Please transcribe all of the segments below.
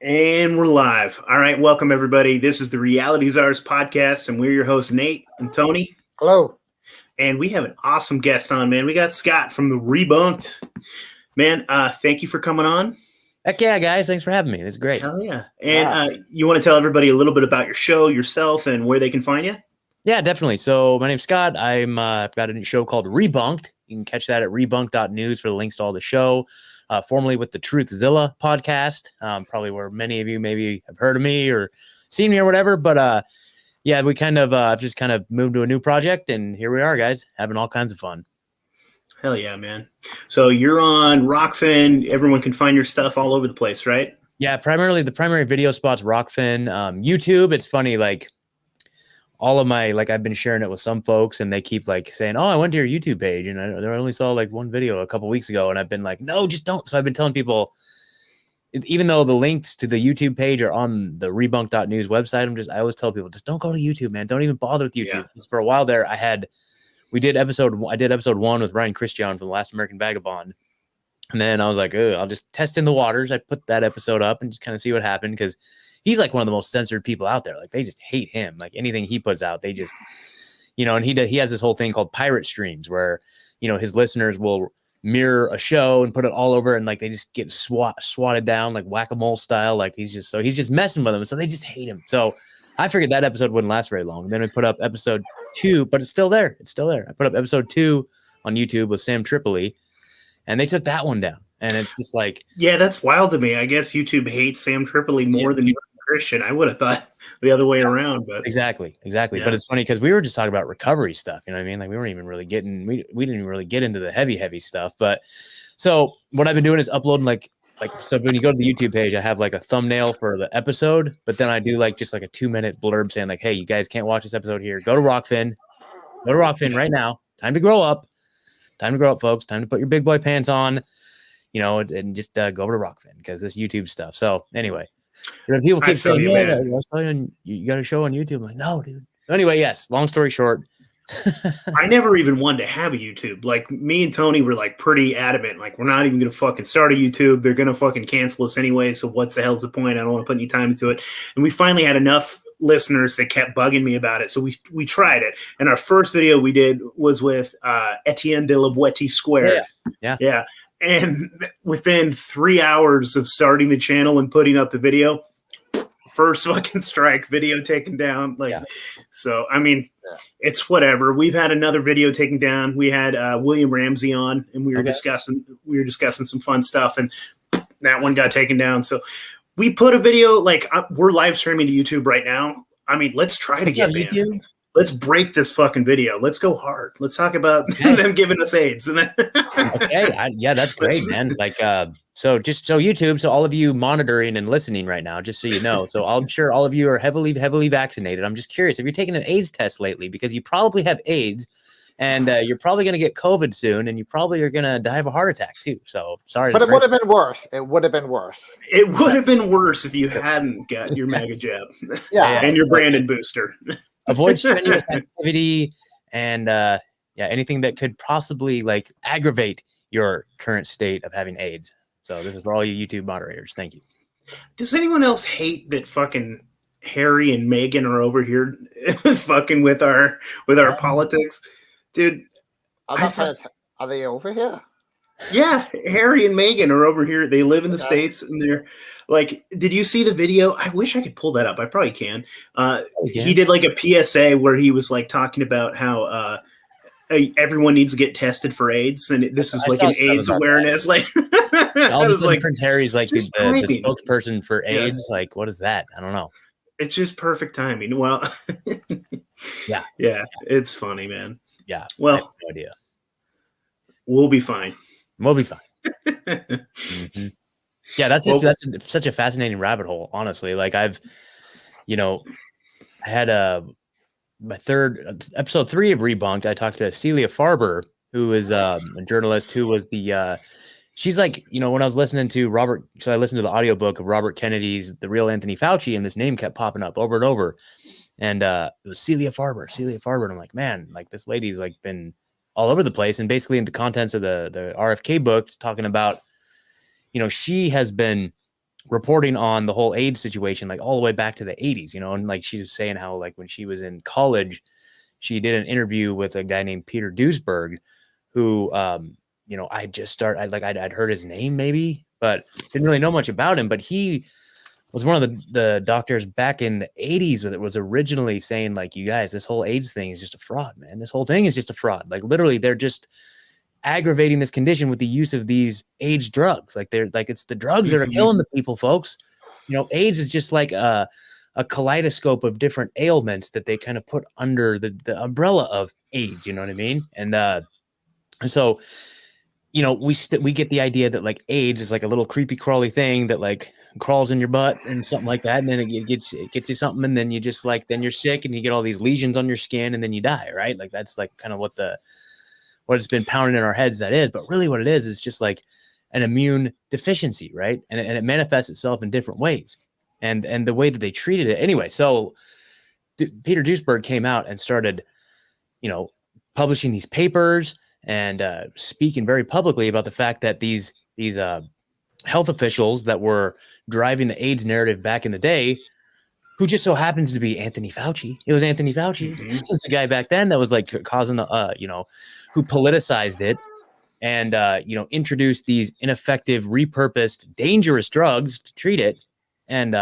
And we're live. All right, welcome everybody. This is the Reality Czars podcast, and we're your hosts, Nate and Tony. Hello. And we have an awesome guest on, man. We got Scott from the ReBunked. Man, thank you for coming on. Heck yeah, guys. Thanks for having me. It's great. Hell yeah. And you want to tell everybody a little bit about your show, yourself, and where they can find you? Yeah, definitely. So my name's Scott. I've got a new show called ReBunked. You can catch that at rebunked.news for the links to all the show. Formerly with the Truthzilla podcast, probably where many of you maybe have heard of me or seen me or whatever. But yeah, we kind of just kind of moved to a new project, and here we are, guys, having all kinds of fun. Hell yeah, man. So you're on Rockfin. Everyone can find your stuff all over the place, right? Yeah, primarily the primary video spot's Rockfin. YouTube, it's funny, like all of my, like I've been sharing it with some folks and they keep like saying, oh, I went to your YouTube page and I only saw like one video a couple weeks ago. And I've been like, no, just don't. So I've been telling people, even though the links to the YouTube page are on the rebunked.news website, I always tell people, just don't go to YouTube, man. Don't even bother with YouTube. Yeah. For a while there, I did episode 1 with Ryan Christian from The Last American Vagabond. And then I was like, oh, I'll just test in the waters. I put that episode up and just kind of see what happened. Cause he's like one of the most censored people out there. Like they just hate him. Like anything he puts out, they just, and he has this whole thing called pirate streams where, his listeners will mirror a show and put it all over and like they just get swatted down like whack-a-mole style. Like he's just messing with them. So they just hate him. So I figured that episode wouldn't last very long. And then we put up episode 2, but it's still there. It's still there. I put up episode 2 on YouTube with Sam Tripoli and they took that one down. And it's just like, yeah, that's wild to me. I guess YouTube hates Sam Tripoli more than Christian. I would have thought the other way around, but exactly. Yeah. But it's funny because we were just talking about recovery stuff. You know what I mean? Like we weren't even really getting, we didn't even really get into the heavy stuff. But so what I've been doing is uploading so when you go to the YouTube page, I have like a thumbnail for the episode, but then I do like just like a 2-minute blurb saying like, hey, you guys can't watch this episode here. Go to Rockfin right now. Time to grow up, folks. Time to put your big boy pants on, and just go over to Rockfin because this YouTube stuff. So anyway. People keep saying, you got a show on YouTube. I'm like, no, dude. Anyway, yes, long story short. I never even wanted to have a YouTube. Like me and Tony were like pretty adamant. Like we're not even going to fucking start a YouTube. They're going to fucking cancel us anyway. So what's the hell's the point? I don't want to put any time into it. And we finally had enough listeners that kept bugging me about it. So we tried it. And our first video we did was with Etienne de la Boetie Square. Yeah. And within 3 hours of starting the channel and putting up the video, first fucking strike, video taken down. So, I mean, it's whatever. We've had another video taken down. We had William Ramsey on, and we were discussing some fun stuff, and that one got taken down. So we put a video, we're live streaming to YouTube right now. I mean, let's try to get YouTube. Let's break this fucking video. Let's go hard. Let's talk about them giving us AIDS. Okay. Yeah, that's great, man. So YouTube, so all of you monitoring and listening right now, just so you know, so I'm sure all of you are heavily vaccinated. I'm just curious if you're taking an AIDS test lately, because you probably have AIDS and you're probably going to get COVID soon and you probably are going to die of a heart attack too. So sorry. But it would have been worse. It would have been worse if you hadn't got your MAGA jab and your Brandon booster. Avoid strenuous activity and anything that could possibly aggravate your current state of having AIDS. So this is for all you YouTube moderators. Thank you. Does anyone else hate that fucking Harry and Meghan are over here fucking with our politics? Dude, are they over here? Yeah, Harry and Meghan are over here. They live in the States and they're did you see the video? I wish I could pull that up. I probably can. He did a PSA where he was talking about how everyone needs to get tested for AIDS, and this is an AIDS awareness. All of a sudden, Prince Harry's the spokesperson for AIDS. What is that? I don't know. It's just perfect timing. Well, yeah, it's funny, man. Yeah. Well, I have no idea. We'll be fine. Mm-hmm. Yeah, that's such a fascinating rabbit hole, honestly. I've, I had my third episode 3 of ReBunked. I talked to Celia Farber, who is a journalist who was she's when I was listening to Robert, so I listened to the audiobook of Robert Kennedy's The Real Anthony Fauci, and this name kept popping up over and over. And it was Celia Farber. And I'm like, man, this lady's been all over the place. And basically in the contents of the RFK book, talking about, she has been reporting on the whole AIDS situation, like all the way back to the 80s, you know, and like she was saying how like when she was in college, she did an interview with a guy named Peter Duesberg, who, you know, I'd heard his name maybe, but didn't really know much about him. But he was one of the doctors back in the 80s that was originally saying, like, you guys, this whole AIDS thing is just a fraud, man. This whole thing is just a fraud. Like, literally, they're just aggravating this condition with the use of these AIDS drugs. Like, it's the drugs that are killing the people, folks. You know, AIDS is just like a kaleidoscope of different ailments that they kind of put under the umbrella of AIDS. You know what I mean? And so, you know, we get the idea that like AIDS is like a little creepy crawly thing that like crawls in your butt and something like that, and then it gets you something, and then you just like then you're sick and you get all these lesions on your skin and then you die, right? Like that's like kind of what it's been pounding in our heads that is. But really what it is just like an immune deficiency, right? And it manifests itself in different ways, and the way that they treated it anyway. So Peter Duesberg came out and started, you know, publishing these papers and speaking very publicly about the fact that these health officials that were driving the AIDS narrative back in the day, who just so happens to be Anthony Fauci. It was Anthony Fauci. Mm-hmm. This is the guy back then that was like causing the, you know, who politicized it and, you know, introduced these ineffective, repurposed, dangerous drugs to treat it. And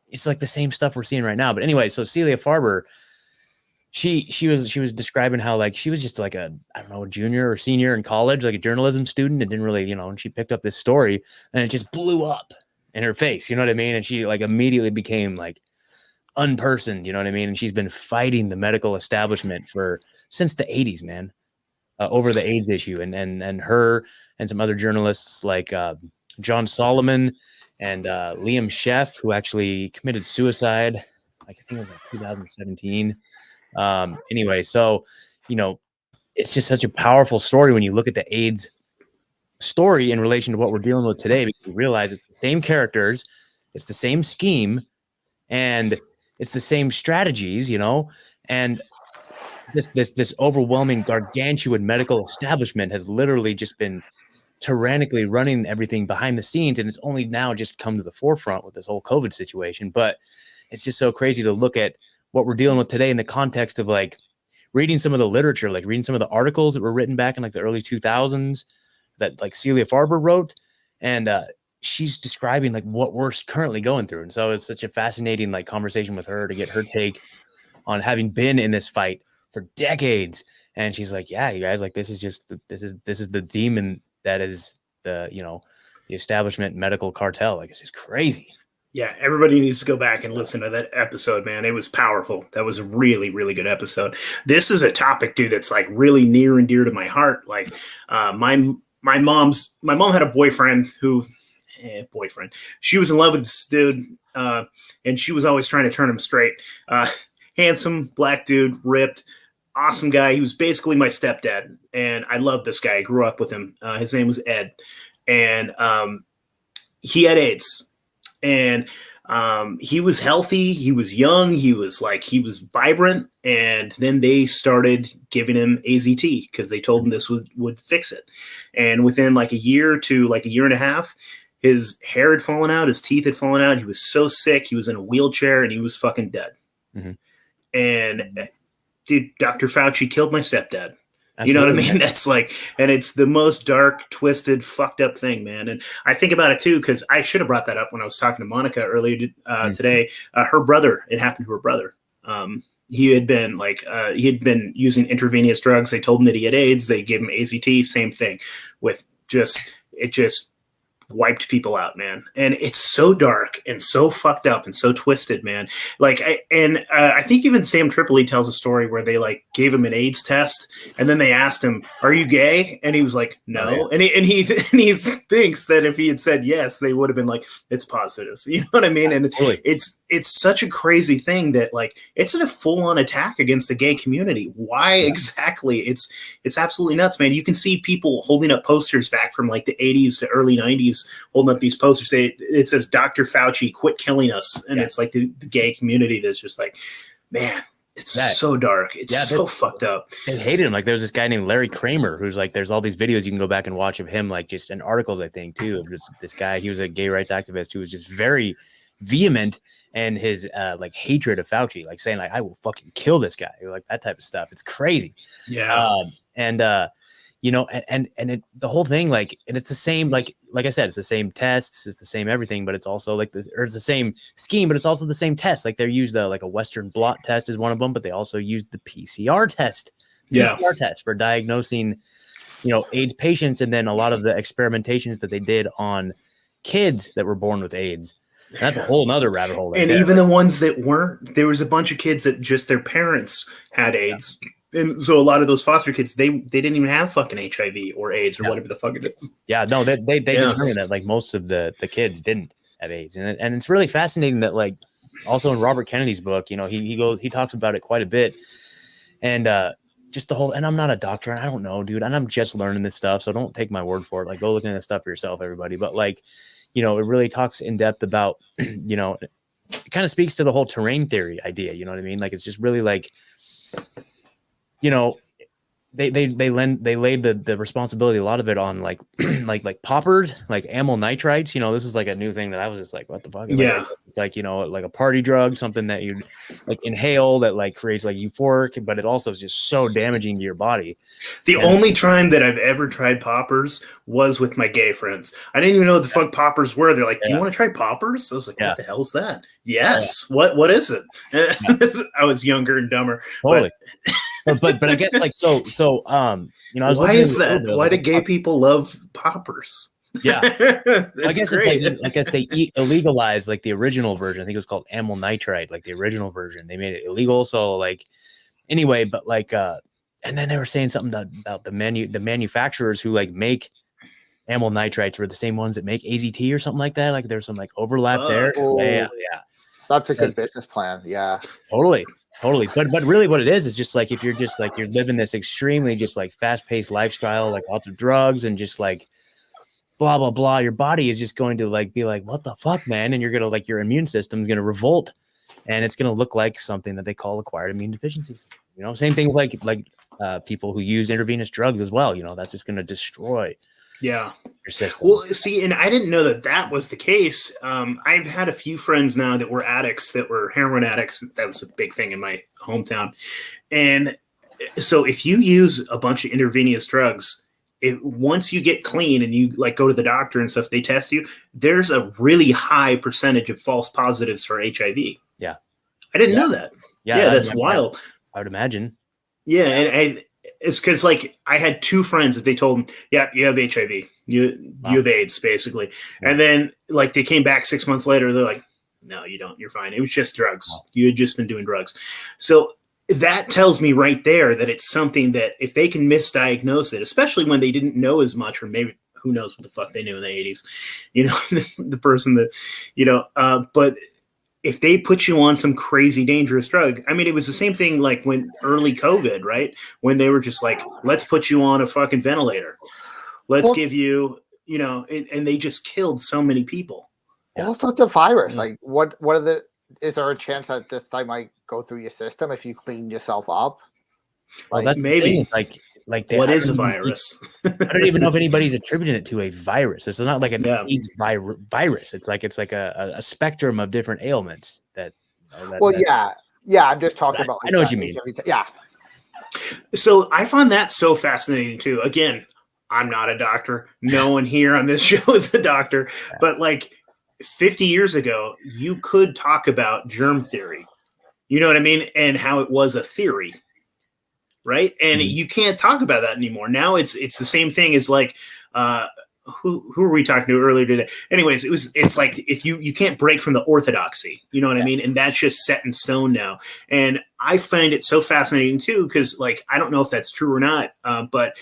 it's like the same stuff we're seeing right now. But anyway, so Celia Farber, she was describing how like she was just like a junior or senior in college, like a journalism student, and didn't really, you know, and she picked up this story and it just blew up in her face, you know what I mean? And she like immediately became like unpersoned, you know what I mean? And she's been fighting the medical establishment since the 80s, man, over the AIDS issue. And her and some other journalists like John Solomon and Liam Sheff, who actually committed suicide, like I think it was like 2017. Anyway, so, you know, it's just such a powerful story when you look at the AIDS story in relation to what we're dealing with today, because you realize it's the same characters, it's the same scheme, and it's the same strategies, you know, and this overwhelming gargantuan medical establishment has literally just been tyrannically running everything behind the scenes, and it's only now just come to the forefront with this whole COVID situation. But it's just so crazy to look at what we're dealing with today in the context of like reading some of the literature, like reading some of the articles that were written back in like the early 2000s that like Celia Farber wrote. And she's describing like what we're currently going through. And so it's such a fascinating like conversation with her to get her take on having been in this fight for decades. And she's like, yeah, you guys, like this is the demon that is the, you know, the establishment medical cartel. Like it's just crazy. Yeah, everybody needs to go back and listen to that episode, man. It was powerful. That was a really, really good episode. This is a topic, dude, that's like really near and dear to my heart. Like my mom had a boyfriend she was in love with this dude, and she was always trying to turn him straight. Handsome, black dude, ripped, awesome guy. He was basically my stepdad, and I loved this guy. I grew up with him. His name was Ed, and he had AIDS. And he was healthy. He was young. He was vibrant. And then they started giving him AZT because they told him this would fix it. And within like a year to like a year and a half, his hair had fallen out. His teeth had fallen out. He was so sick. He was in a wheelchair and he was fucking dead. Mm-hmm. And dude, Dr. Fauci killed my stepdad. Absolutely. You know what I mean? That's like, and it's the most dark, twisted, fucked up thing, man. And I think about it too, because I should have brought that up when I was talking to Monica earlier today. Her brother, it happened to her brother. He had been using intravenous drugs. They told him that he had AIDS. They gave him AZT. Same thing with it just wiped people out, man. And it's so dark and so fucked up and so twisted, man. Like, I think even Sam Tripoli tells a story where they like gave him an AIDS test and then they asked him, "Are you gay?" And he was like, "No." Oh, yeah. And he thinks that if he had said yes, they would have been like, "It's positive." You know what I mean? And totally. It's such a crazy thing that like it's a full-on attack against the gay community. Why exactly? It's absolutely nuts, man. You can see people holding up posters back from like the 80s to early 90s, holding up these posters. It says, "Dr. Fauci, quit killing us." And it's like the gay community that's just like, man, It's so dark. It's so fucked up. They hated him. Like there's this guy named Larry Kramer who's like, there's all these videos you can go back and watch of him, like just in articles, I think too, of this guy. He was a gay rights activist who was just very vehement and his like hatred of Fauci, like saying like, I will fucking kill this guy, like that type of stuff. It's crazy. Yeah. You know, the whole thing, like, and it's the same, like I said, it's the same tests, it's the same everything, but it's also like this, or it's the same scheme, but it's also the same test. Like they're used like a Western blot test is one of them, but they also use the PCR test, test for diagnosing, you know, AIDS patients. And then a lot of the experimentations that they did on kids that were born with AIDS. And that's a whole nother rabbit hole. And even the ones that weren't, there was a bunch of kids that just their parents had AIDS. Yeah. And so a lot of those foster kids, they didn't even have fucking HIV or AIDS or whatever the fuck it is. Yeah, no, they determined that like most of the kids didn't have AIDS, and it's really fascinating that like also in Robert Kennedy's book, you know, he talks about it quite a bit, and just the whole. And I'm not a doctor, and I don't know, dude, and I'm just learning this stuff, so don't take my word for it. Like go look into this stuff for yourself, everybody. But like, you know, it really talks in depth about, you know, it kind of speaks to the whole terrain theory idea. You know what I mean? Like it's just really like. You know, they laid the responsibility, a lot of it on like like poppers, like amyl nitrites. You know, this is like a new thing that I was just like, what the fuck? Yeah, it's like, you know, like a party drug, something that you like inhale that like creates like euphoric, but it also is just so damaging to your body. The only time that I've ever tried poppers was with my gay friends. I didn't even know what the fuck poppers were. They're like, do you want to try poppers? I was like, what the hell is that? Yes. Yeah. What is it? I was younger and dumber. Totally. But I guess like so you know, I was why is that? Why do gay people love poppers? Yeah, I guess great. It's like, I guess they illegalized like the original version. I think it was called amyl nitrite, like the original version. They made it illegal. So like anyway, but like and then they were saying something about the manufacturers who like make amyl nitrites were the same ones that make AZT or something like that. Like there's some like overlap there. Yeah. That's a good business plan. Yeah, totally. But really what it is just like, if you're just like, you're living this extremely just like fast paced lifestyle, like lots of drugs and just like blah, blah, blah, your body is just going to like, be like, what the fuck, man? And you're going to like, your immune system is going to revolt and it's going to look like something that they call acquired immune deficiencies. You know, same thing with like people who use intravenous drugs as well. You know, that's just going to destroy your system. Well, see, and I didn't know that was the case. I've had a few friends now that were addicts, that were heroin addicts. That was a big thing in my hometown. And so if you use a bunch of intravenous drugs, once you get clean and you like go to the doctor and stuff, they test you, there's a really high percentage of false positives for HIV. Yeah. I didn't know that. Yeah, that's wild. I would imagine. Yeah, and it's because like I had two friends that they told them, yeah, you have HIV, you have AIDS, basically. And then like they came back 6 months later, they're like, no, you don't, you're fine. It was just drugs. You had just been doing drugs. So that tells me right there that it's something that if they can misdiagnose it, especially when they didn't know as much, or maybe who knows what the fuck they knew in the 80s, you know, the person that, you know, but if they put you on some crazy dangerous drug, I mean, it was the same thing like when early COVID, right? When they were just like, let's put you on a fucking ventilator. Let's give you, you know, and they just killed so many people. Also the virus. Like is there a chance that this time might go through your system if you clean yourself up? Like, well, that's maybe it's like what is a virus? I don't even know if anybody's attributing it to a virus. It's not like an AIDS virus. It's like a spectrum of different ailments that. I'm just talking about. Like, I know what you mean. Yeah. So I find that so fascinating too. Again, I'm not a doctor. No one here on this show is a doctor, but like 50 years ago, you could talk about germ theory. You know what I mean? And how it was a theory. Right. And you can't talk about that anymore. Now it's the same thing as like, who were we talking to earlier today? Anyways, it's like, if you can't break from the orthodoxy, you know what I mean? And that's just set in stone now. And I find it so fascinating too, because like, I don't know if that's true or not, but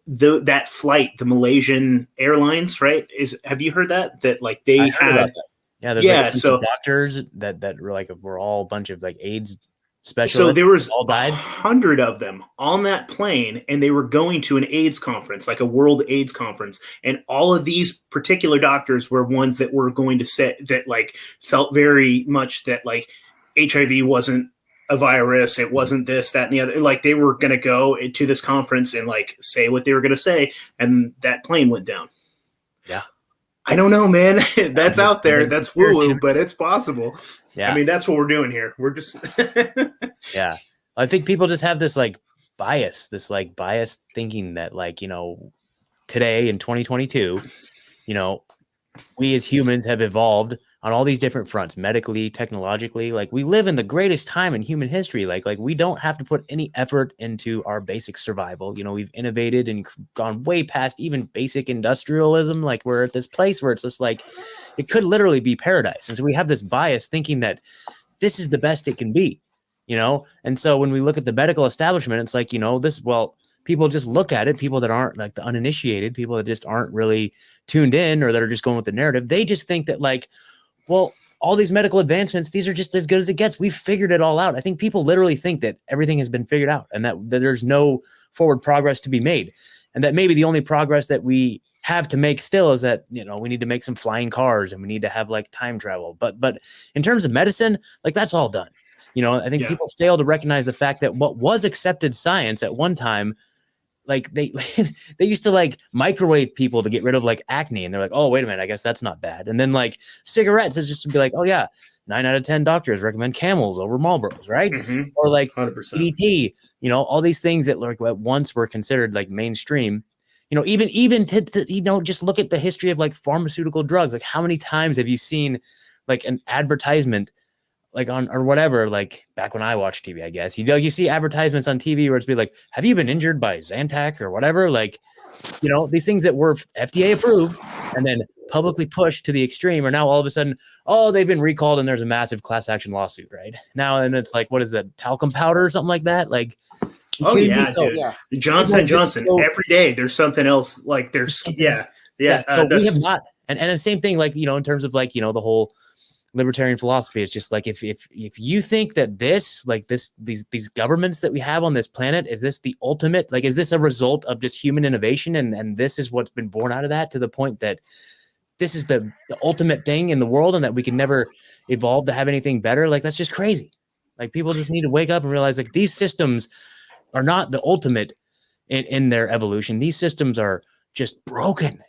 that flight, the Malaysian Airlines, right? Have you heard that like they had, there's like so doctors that were all a bunch of like AIDS specialists. So there was all died. 100 of them on that plane, and they were going to an AIDS conference, like a World AIDS conference. And all of these particular doctors were ones that were going to say that like felt very much that like HIV wasn't a virus. It wasn't this, that, and the other. Like they were going to go to this conference and like say what they were going to say, and that plane went down. Yeah. I don't know, man. That's out there. That's woo-woo, but it's possible. Yeah. I mean, that's what we're doing here. We're just yeah. I think people just have this like bias thinking that like, you know, today in 2022, you know, we as humans have evolved on all these different fronts, medically, technologically. Like we live in the greatest time in human history. Like we don't have to put any effort into our basic survival. You know, we've innovated and gone way past even basic industrialism. Like we're at this place where it's just like, it could literally be paradise. And so we have this bias thinking that this is the best it can be, you know? And so when we look at the medical establishment, it's like, you know, people just look at it. People that aren't like the uninitiated, people that just aren't really tuned in or that are just going with the narrative. They just think that like, well, all these medical advancements, these are just as good as it gets. We've figured it all out. I think people literally think that everything has been figured out and that there's no forward progress to be made. And that maybe the only progress that we have to make still is that, you know, we need to make some flying cars and we need to have like time travel. But in terms of medicine, like that's all done. You know, I think people fail to recognize the fact that what was accepted science at one time, like they used to like microwave people to get rid of like acne. And they're like, oh, wait a minute, I guess that's not bad. And then like cigarettes, it's just to be like, oh yeah, 9 out of 10 doctors recommend Camels over Marlboros, right? Mm-hmm. Or like 100%. DDT, you know, all these things that like at once were considered like mainstream. You know, even to you know, just look at the history of like pharmaceutical drugs. Like how many times have you seen like an advertisement like on or whatever, like back when I watched TV, I guess, you know, you see advertisements on TV where it's be like, have you been injured by Zantac or whatever? Like, you know, these things that were FDA approved and then publicly pushed to the extreme are now all of a sudden, oh, they've been recalled and there's a massive class action lawsuit right now. And it's like, what is that? Talcum powder or something like that? Like, oh yeah, so, dude. Johnson & Johnson. So, every day there's something else. Like there's So we have not, and the same thing, like, you know, in terms of like, you know, the whole libertarian philosophy, it's just like if you think that these governments that we have on this planet, is this the ultimate, like, is this a result of just human innovation and this is what's been born out of that, to the point that this is the ultimate thing in the world and that we can never evolve to have anything better? Like that's just crazy. Like people just need to wake up and realize like these systems are not the ultimate in their evolution. These systems are just broken,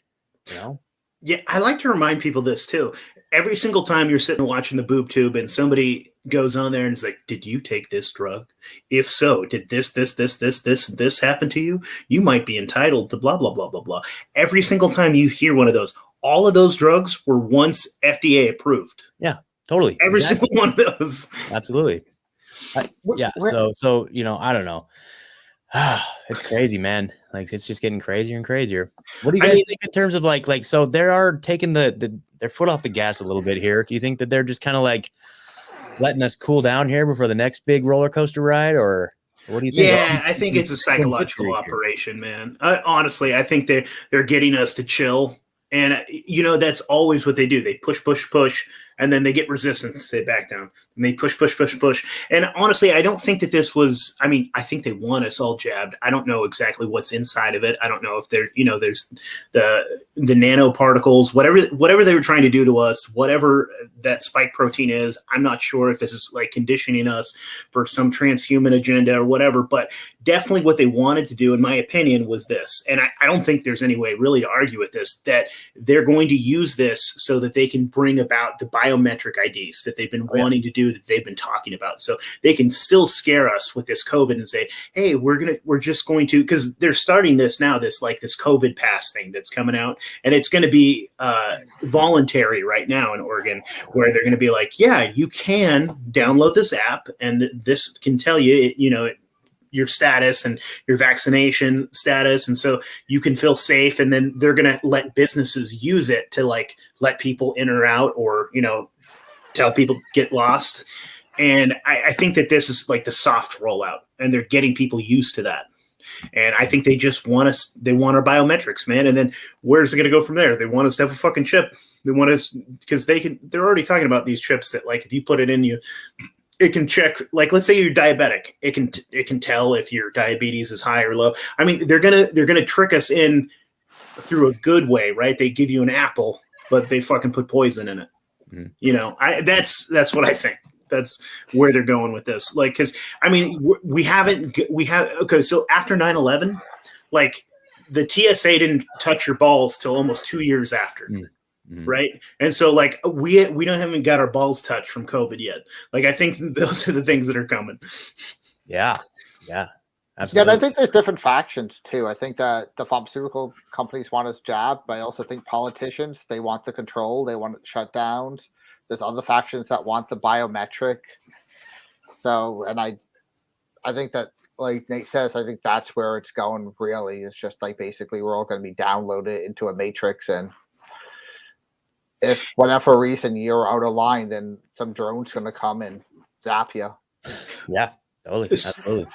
you know? Yeah, I like to remind people this too. Every single time you're sitting watching the boob tube and somebody goes on there and is like, did you take this drug? If so, did this happen to you? You might be entitled to blah, blah, blah, blah, blah. Every single time you hear one of those, all of those drugs were once FDA approved. Yeah, totally. Every single one of those. Absolutely. So, you know, I don't know. It's crazy, man. Like it's just getting crazier and crazier. What do you guys think in terms of like so they are taking their foot off the gas a little bit here? Do you think that they're just kind of like letting us cool down here before the next big roller coaster ride, or what do you think? Yeah, I think it's a psychological operation, man. Honestly, I think they're getting us to chill. And, you know, that's always what they do. They push, and then they get resistance. They back down. And they push. And honestly, I don't think that this was, I mean, I think they want us all jabbed. I don't know exactly what's inside of it. I don't know if there, you know, there's the nanoparticles, whatever they were trying to do to us, whatever that spike protein is. I'm not sure if this is like conditioning us for some transhuman agenda or whatever, but definitely what they wanted to do, in my opinion, was this. And I don't think there's any way really to argue with this, that they're going to use this so that they can bring about the biometric IDs that they've been wanting to do, that they've been talking about. So they can still scare us with this COVID and say, hey, we're just going to, because they're starting this now, this COVID pass thing that's coming out, and it's going to be voluntary right now in Oregon, where they're going to be like, yeah, you can download this app and this can tell you, you know, your status and your vaccination status. And so you can feel safe. And then they're going to let businesses use it to like let people in or out, or, you know, tell people to get lost. And I think that this is like the soft rollout, and they're getting people used to that. And I think they just want us, they want our biometrics, man. And then where's it going to go from there? They want us to have a fucking chip. They want us, because they're already talking about these chips that, like, if you put it in you, it can check, like, let's say you're diabetic. It can tell if your diabetes is high or low. I mean, they're gonna trick us in through a good way, right? They give you an apple, but they fucking put poison in it. Mm. You know, that's what I think. that's where they're going with this. Like, because I mean, we have okay. So after 9/11, like the TSA didn't touch your balls till almost 2 years after. Mm-hmm. Right. And so like we haven't got our balls touched from COVID yet. Like, I think those are the things that are coming. Yeah. Absolutely. Yeah, and I think there's different factions too. I think that the pharmaceutical companies want us jabbed, but I also think politicians, they want the control, they want shutdowns. There's other factions that want the biometric. So, and I think that, like Nate says, I think that's where it's going really. It's just like basically we're all going to be downloaded into a matrix, and if whatever reason you're out of line, then some drone's going to come and zap you. Yeah, totally. Absolutely.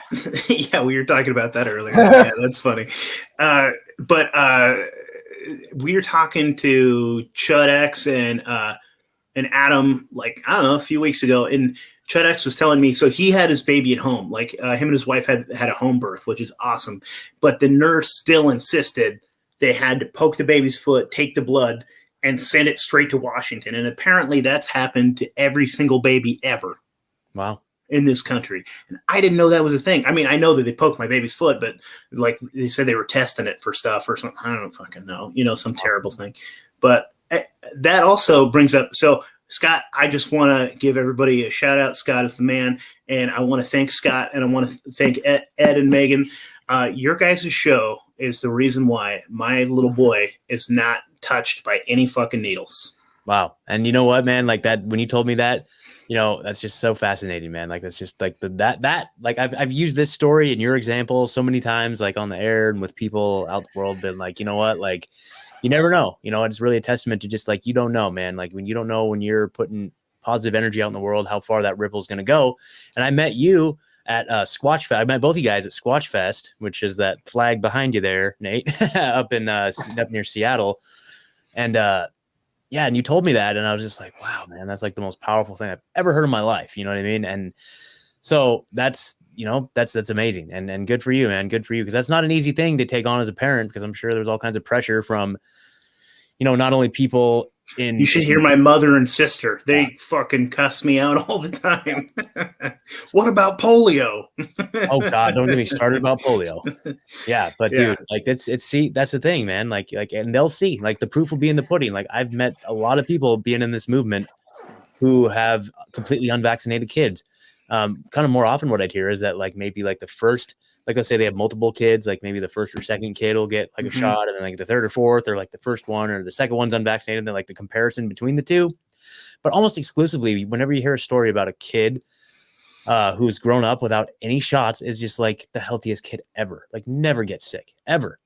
Yeah, we were talking about that earlier. Yeah, that's funny. But we were talking to Chud X and Adam, like, I don't know, a few weeks ago, and Chud X was telling me, so he had his baby at home. Like, him and his wife had a home birth, which is awesome. But the nurse still insisted they had to poke the baby's foot, take the blood, and send it straight to Washington. And apparently that's happened to every single baby ever. Wow. In this country. And I didn't know that was a thing. I mean, I know that they poked my baby's foot, but like they said they were testing it for stuff or something. I don't fucking know, some terrible thing. But that also brings up, so Scott, I just want to give everybody a shout out. Scott is the man. And I want to thank Scott, and I want to thank Ed and Megan. Your guys' show is the reason why my little boy is not touched by any fucking needles. Wow. And you know what, man? Like that, when you told me that, that's just so fascinating, man. Like, that's just like that like I've used this story in your example so many times, like on the air and with people out the world, been like, you know what, like, you never know, it's really a testament to just like, you don't know, man. Like, when you don't know, when you're putting positive energy out in the world, how far that ripple is going to go. And I met you at Squatch Fest. I met both you guys at Squatch Fest, which is that flag behind you there, Nate, up near Seattle. And, yeah, and you told me that, and I was just like, wow, man, that's like the most powerful thing I've ever heard in my life. You know what I mean? And so that's amazing, and good for you, man. Good for you, because that's not an easy thing to take on as a parent, because I'm sure there's all kinds of pressure from, not only people in. You should hear my mother and sister. They fucking cuss me out all the time. What about polio? Oh God, don't get me started about polio. Yeah, but dude, like that's the thing, man. Like, and they'll see, like, the proof will be in the pudding. Like, I've met a lot of people being in this movement who have completely unvaccinated kids. Kind of more often what I'd hear is that, like, maybe like the first, like, let's say they have multiple kids, like maybe the first or second kid will get like a shot, and then like the third or fourth, or like the first one or the second one's unvaccinated, and then like the comparison between the two. But almost exclusively, whenever you hear a story about a kid who's grown up without any shots, is just like the healthiest kid ever, like never gets sick, ever.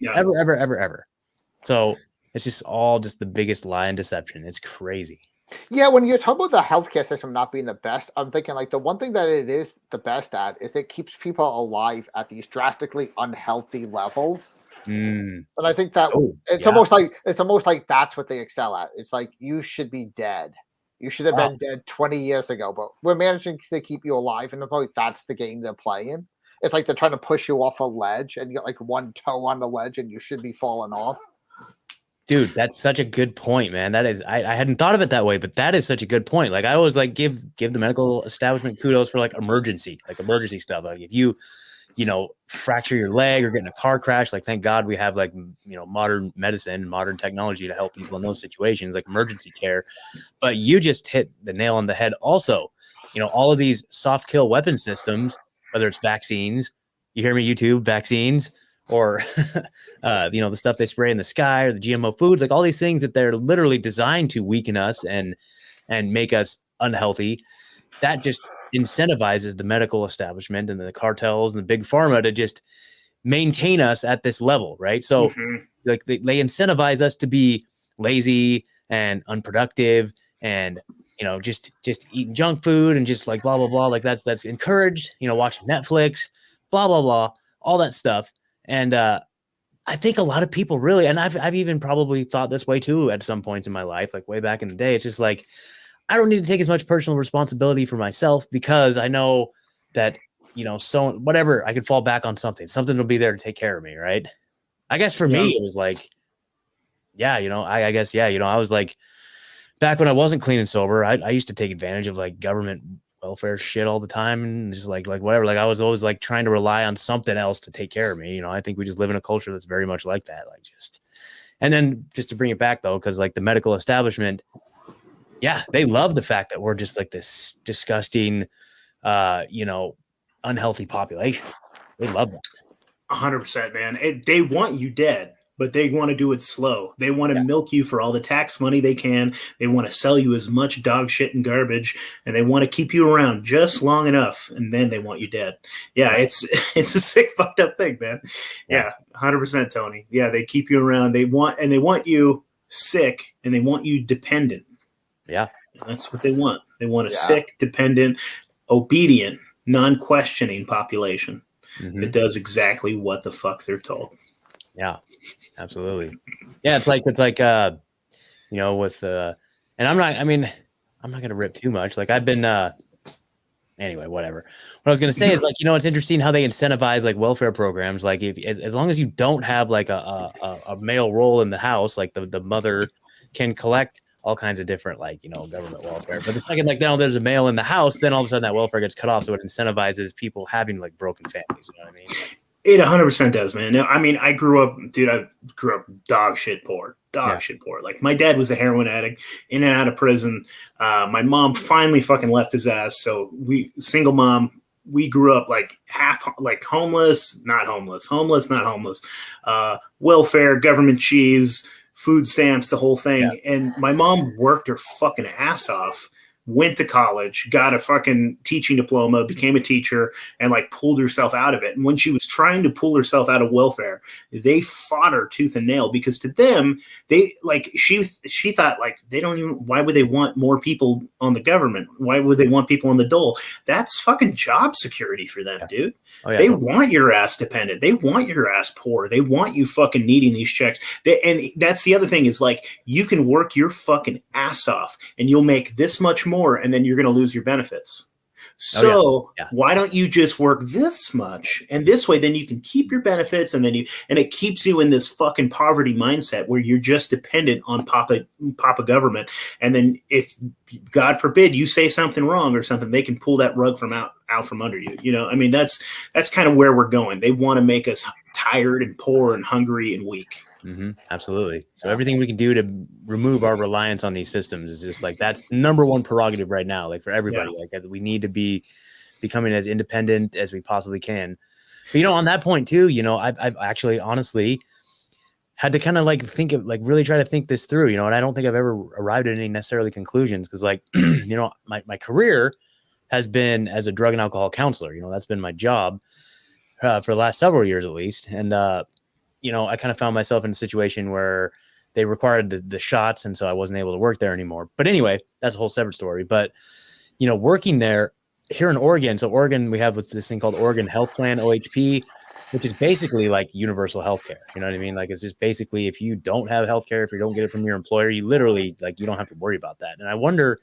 So it's just all just the biggest lie and deception. It's crazy. Yeah, when you're talking about the healthcare system not being the best, I'm thinking like the one thing that it is the best at is it keeps people alive at these drastically unhealthy levels. And I think that it's almost like that's what they excel at. It's like, you should be dead. You should have been dead 20 years ago, but we're managing to keep you alive, and probably that's the game they're playing. It's like they're trying to push you off a ledge, and you got like one toe on the ledge, and you should be falling off. Dude, that's such a good point, man. That is, I hadn't thought of it that way, but that is such a good point. Like, I always like give the medical establishment kudos for like emergency stuff. Like, if you fracture your leg or get in a car crash, like, thank God we have like, modern medicine, modern technology to help people in those situations, like emergency care. But you just hit the nail on the head. Also, all of these soft kill weapon systems, whether it's vaccines, you hear me, YouTube, vaccines, or, the stuff they spray in the sky, or the GMO foods, like all these things that they're literally designed to weaken us and make us unhealthy. That just incentivizes the medical establishment and the cartels and the big pharma to just maintain us at this level, right? So like they incentivize us to be lazy and unproductive, and just eating junk food and just like blah blah blah, like that's encouraged, watching Netflix, blah blah blah, all that stuff. And I think a lot of people really, and I've even probably thought this way too at some points in my life, like way back in the day. It's just like, I don't need to take as much personal responsibility for myself, because I know that, so whatever, I could fall back on something will be there to take care of me. Right. I guess for me, it was like, I guess, I was like, back when I wasn't clean and sober, I used to take advantage of like government welfare shit all the time and just like whatever. Like I was always like trying to rely on something else to take care of me. You know, I think we just live in a culture that's very much like that. Like and then just to bring it back though, because like the medical establishment, yeah, they love the fact that we're just like this disgusting, unhealthy population. They love that. 100%, man. They want you dead, but they want to do it slow. They want to milk you for all the tax money they can. They want to sell you as much dog shit and garbage, and they want to keep you around just long enough, and then they want you dead. Yeah, it's a sick, fucked up thing, man. Yeah, 100%, Tony. Yeah, they keep you around. They want you sick, and they want you dependent. Yeah, that's what they want. They want a sick, dependent, obedient, non-questioning population. Mm-hmm. It does exactly what the fuck they're told. Yeah, absolutely. Yeah, it's like with and I'm not going to rip too much. Like I've been anyway, whatever. What I was going to say is like, it's interesting how they incentivize like welfare programs. Like if as long as you don't have like a male role in the house, like the mother can collect all kinds of different government welfare. But the second now there's a male in the house, then all of a sudden that welfare gets cut off. So it incentivizes people having like broken families. You know what I mean? It 100% does, man. I mean, I grew up dog shit poor. Like my dad was a heroin addict, in and out of prison. My mom finally fucking left his ass. So single mom. We grew up like homeless, not homeless, welfare, government cheese, food stamps, the whole thing. Yeah. And my mom worked her fucking ass off, went to college, got a fucking teaching diploma, became a teacher, and like pulled herself out of it. And when she was trying to pull herself out of welfare, they fought her tooth and nail, because to them, she thought like why would they want more people on the government? Why would they want people on the dole? That's fucking job security for them, dude. Oh, yeah, they want your ass dependent. They want your ass poor. They want you fucking needing these checks. And that's the other thing is like, you can work your fucking ass off and you'll make this much more, and then you're going to lose your benefits. So why don't you just work this much? And this way, then you can keep your benefits, and it keeps you in this fucking poverty mindset where you're just dependent on Papa government. And then if God forbid you say something wrong or something, they can pull that rug out from under you. I mean, that's kind of where we're going. They want to make us tired and poor and hungry and weak. Mm-hmm. Absolutely. So everything we can do to remove our reliance on these systems is just like, that's number one prerogative right now. Like for everybody, like we need to be becoming as independent as we possibly can. But, on that point too, I've actually honestly had to kind of like think of like really try to think this through, and I don't think I've ever arrived at any necessarily conclusions. Cause like, my career has been as a drug and alcohol counselor. That's been my job for the last several years at least. And, I kind of found myself in a situation where they required the shots. And so I wasn't able to work there anymore. But anyway, that's a whole separate story. But, working there here in Oregon. So Oregon, we have this thing called Oregon Health Plan, OHP, which is basically like universal healthcare. You know what I mean? Like it's just basically if you don't have healthcare, if you don't get it from your employer, you literally you don't have to worry about that. And I wonder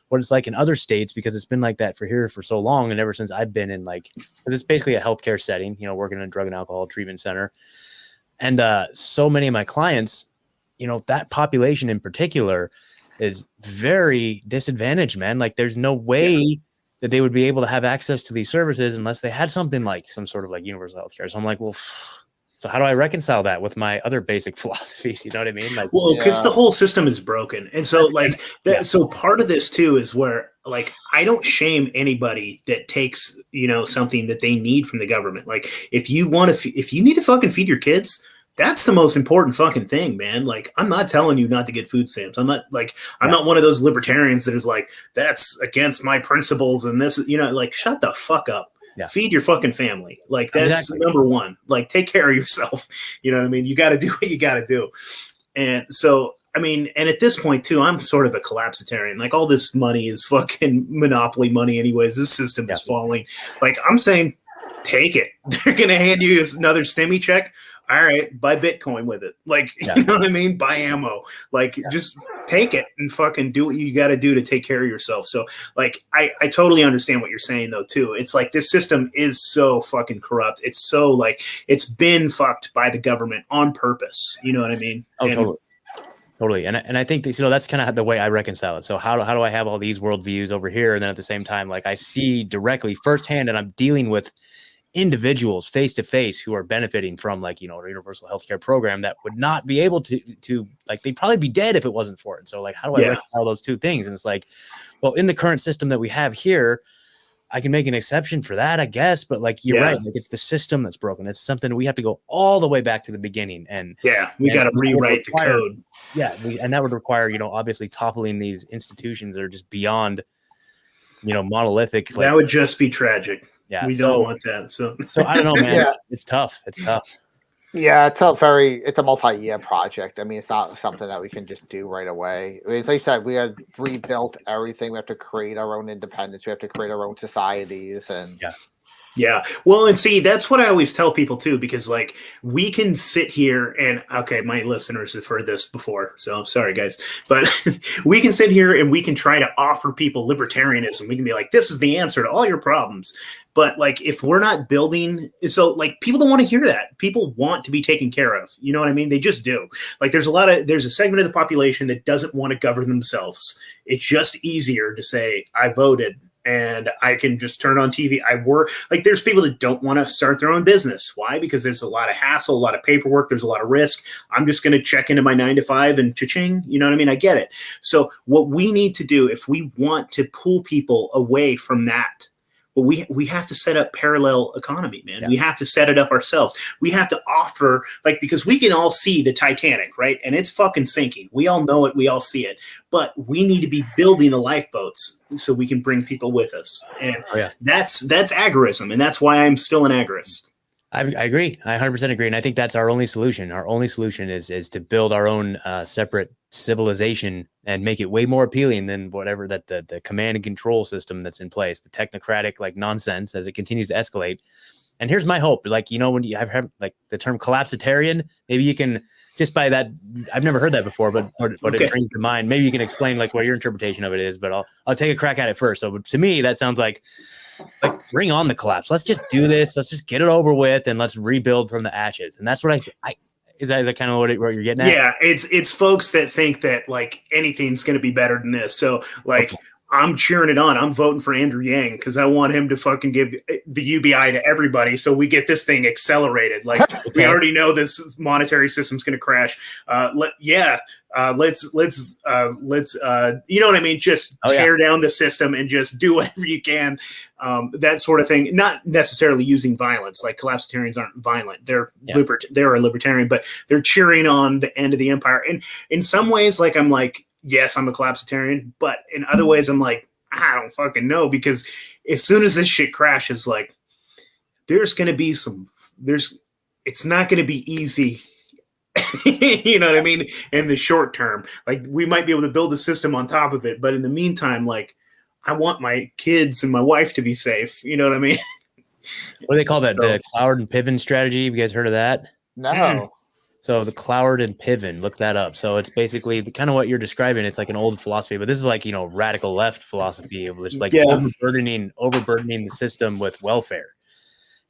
what it's like in other states, because it's been like that for so long. And ever since I've been in because it's basically a healthcare setting, working in a drug and alcohol treatment center. And so many of my clients, that population in particular is very disadvantaged, man. Like there's no way that they would be able to have access to these services unless they had something like some sort of like universal healthcare. So I'm like, well, so how do I reconcile that with my other basic philosophies? You know what I mean? Like, well, because the whole system is broken. And so so part of this too is where like, I don't shame anybody that takes, something that they need from the government. Like if you need to fucking feed your kids, that's the most important fucking thing, man. Like, I'm not telling you not to get food stamps. I'm not one of those libertarians that is like, that's against my principles. And this, shut the fuck up. Yeah. Feed your fucking family. Like that's number one. Like take care of yourself. You know what I mean? You got to do what you got to do. And so, I mean, and at this point too, I'm sort of a collapsitarian. Like all this money is fucking monopoly money anyways. This system is falling. Like I'm saying, take it. They're going to hand you another stimmy check. All right, buy Bitcoin with it. Like, you know what I mean? Buy ammo. Like, just take it and fucking do what you got to do to take care of yourself. So, like, I totally understand what you're saying, though, too. It's like this system is so fucking corrupt. It's so, like, it's been fucked by the government on purpose. You know what I mean? Oh, totally. Totally. And I think that's kind of the way I reconcile it. So how do I have all these worldviews over here? And then at the same time, like I see directly firsthand, and I'm dealing with individuals face to face who are benefiting from like, a universal healthcare program that would not be able to like, they'd probably be dead if it wasn't for it. So like, how do I reconcile those two things? And it's like, well, in the current system that we have here, I can make an exception for that, I guess. But like, you're right. Like it's the system that's broken. It's something we have to go all the way back to the beginning. And we got to rewrite the code. Yeah. And that would require, obviously toppling these institutions that are just beyond, monolithic. That would just be tragic. Yeah. We don't want that. So I don't know, man. It's tough. It's tough. Yeah, it's a multi-year project. I mean, it's not something that we can just do right away. I mean, like I said, we have rebuilt everything. We have to create our own independence. We have to create our own societies, and yeah. Well, and see, that's what I always tell people too, because like we can sit here and my listeners have heard this before, so sorry guys, but we can sit here and we can try to offer people libertarianism. We can be like, this is the answer to all your problems. But like, if we're not building, so like people don't want to hear that. People want to be taken care of. You know what I mean? They just do. Like there's a segment of the population that doesn't want to govern themselves. It's just easier to say, I voted and I can just turn on TV. Like there's people that don't want to start their own business. Why? Because there's a lot of hassle, a lot of paperwork. There's a lot of risk. I'm just going to check into my 9 to 5 and cha-ching. You know what I mean? I get it. So what we need to do if we want to pull people away from that, well, we have to set up parallel economy, man. Yeah. We have to set it up ourselves. We have to offer, like, because we can all see the Titanic, right? And it's fucking sinking. We all know it. We all see it. But we need to be building the lifeboats so we can bring people with us. And that's agorism. And that's why I'm still an agorist. I agree. I 100% agree. And I think that's our only solution. Our only solution is to build our own separate civilization and make it way more appealing than whatever that the command and control system that's in place, the technocratic like nonsense as it continues to escalate. And here's my hope. Like, when you have heard like the term collapsitarian, maybe you can just by that, I've never heard that before, but what it brings to mind, maybe you can explain like what your interpretation of it is, but I'll take a crack at it first. So to me, that sounds like bring on the collapse. Let's just do this. Let's just get it over with and let's rebuild from the ashes. And that's what is that kind of what you're getting at? Yeah, it's folks that think that like anything's going to be better than this. So like I'm cheering it on. I'm voting for Andrew Yang because I want him to fucking give the UBI to everybody so we get this thing accelerated. Like we already know this monetary system's going to crash. Let's you know what I mean? Just tear down the system and just do whatever you can. That sort of thing. Not necessarily using violence. Like collapsitarians aren't violent. They're they're a libertarian, but they're cheering on the end of the empire. And in some ways, like I'm like, yes, I'm a collapsitarian, but in other ways, I'm like, I don't fucking know, because as soon as this shit crashes, like, there's going to be it's not going to be easy. You know what I mean? In the short term, like, we might be able to build a system on top of it, but in the meantime, like, I want my kids and my wife to be safe. You know what I mean? What do they call that? The Cloward and Piven strategy. Have you guys heard of that? No. So the Cloward and Piven, look that up. So it's basically kind of what you're describing. It's like an old philosophy, but this is like, radical left philosophy of just like overburdening the system with welfare,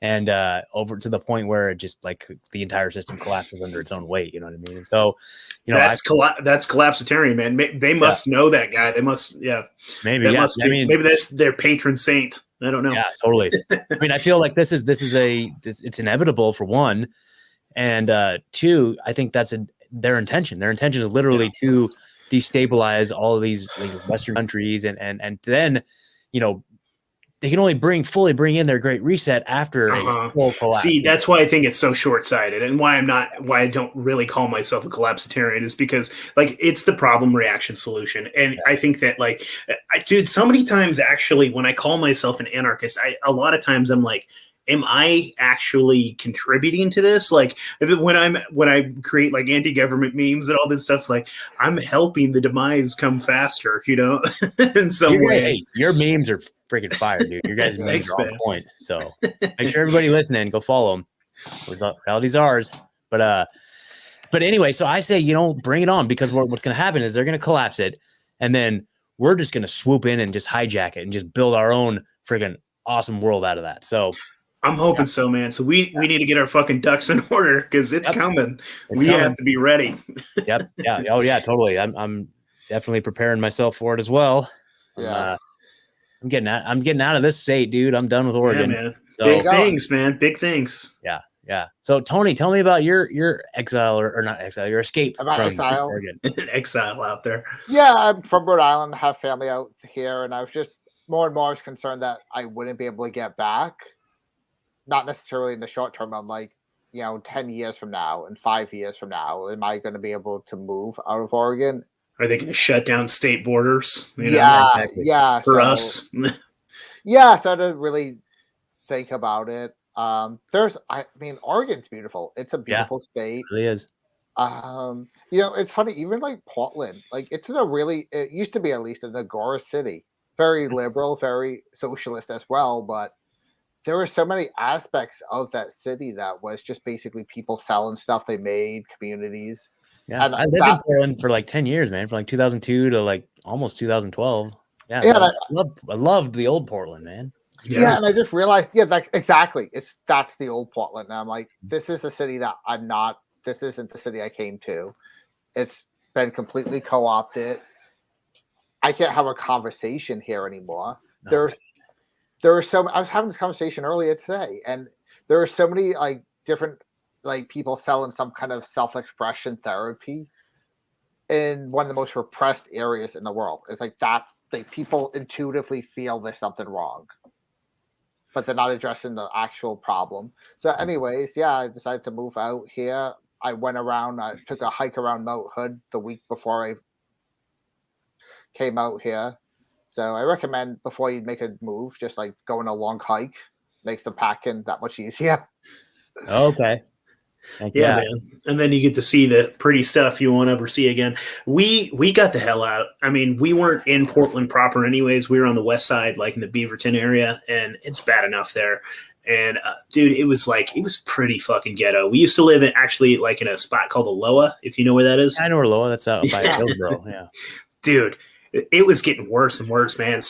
and over to the point where it just like the entire system collapses under its own weight. You know what I mean? And so, that's collapsitarian, man. They must know that guy. They must, maybe, maybe that's their patron saint. I don't know. Yeah, totally. I mean, I feel like it's inevitable for one. And two, I think that's their intention. Their intention is literally to destabilize all of these Western countries, and then, they can only fully bring in their Great Reset after a full collapse. See, that's why I think it's so short-sighted, and why I don't really call myself a collapsitarian is because like it's the problem reaction solution. And I think that dude, so many times actually when I call myself an anarchist, a lot of times I'm like, am I actually contributing to this? Like when I create like anti-government memes and all this stuff, like I'm helping the demise come faster, in some ways. Hey, your memes are freaking fire, dude. Your guys' memes are on point. So make sure everybody listening, go follow them. Reality's ours. But anyway, so I say, bring it on, because what's going to happen is they're going to collapse it. And then we're just going to swoop in and just hijack it and just build our own freaking awesome world out of that. So I'm hoping so, man. So we need to get our fucking ducks in order because it's coming. It's coming. Have to be ready. Yep. Yeah. Oh yeah, totally. I'm definitely preparing myself for it as well. Yeah. I'm getting out of this state, dude. I'm done with Oregon. Yeah, man. So, big things, man. Big things. Yeah. Yeah. So Tony, tell me about your exile or not exile, your escape About from exile. Oregon. Exile out there. Yeah, I'm from Rhode Island, have family out here, and I was just more and more concerned that I wouldn't be able to get back. Not necessarily in the short term. I'm like, 10 years from now and 5 years from now, am I going to be able to move out of Oregon? Are they going to shut down state borders? Yeah. For us. Yeah, so I didn't really think about it. Oregon's beautiful. It's a beautiful state. It really is. It's funny, even like Portland, like it used to be at least an agora city, very liberal, very socialist as well, but there were so many aspects of that city that was just basically people selling stuff they made, communities. Yeah, I lived in Portland for like 10 years, man, from like 2002 to like almost 2012. Yeah, I loved the old Portland, man. Yeah, and I just realized, that's exactly. That's the old Portland. And I'm like, this is a city that I'm not. This isn't the city I came to. It's been completely co-opted. I can't have a conversation here anymore. No. There are I was having this conversation earlier today, and there are so many like different like people selling some kind of self-expression therapy in one of the most repressed areas in the world. It's like that. Like people intuitively feel there's something wrong, but they're not addressing the actual problem. So anyways, I decided to move out here. I went around, I took a hike around Mount Hood the week before I came out here. So I recommend before you make a move, just like going a long hike makes the packing that much easier. Okay. Yeah, man. And then you get to see the pretty stuff you won't ever see again. We got the hell out. I mean, we weren't in Portland proper anyways. We were on the west side, like in the Beaverton area, and it's bad enough there. And dude, it was pretty fucking ghetto. We used to live in a spot called Aloha, if you know where that is. I know where Aloha, that's out by Hillsboro. Yeah. Dude, it was getting worse and worse, man.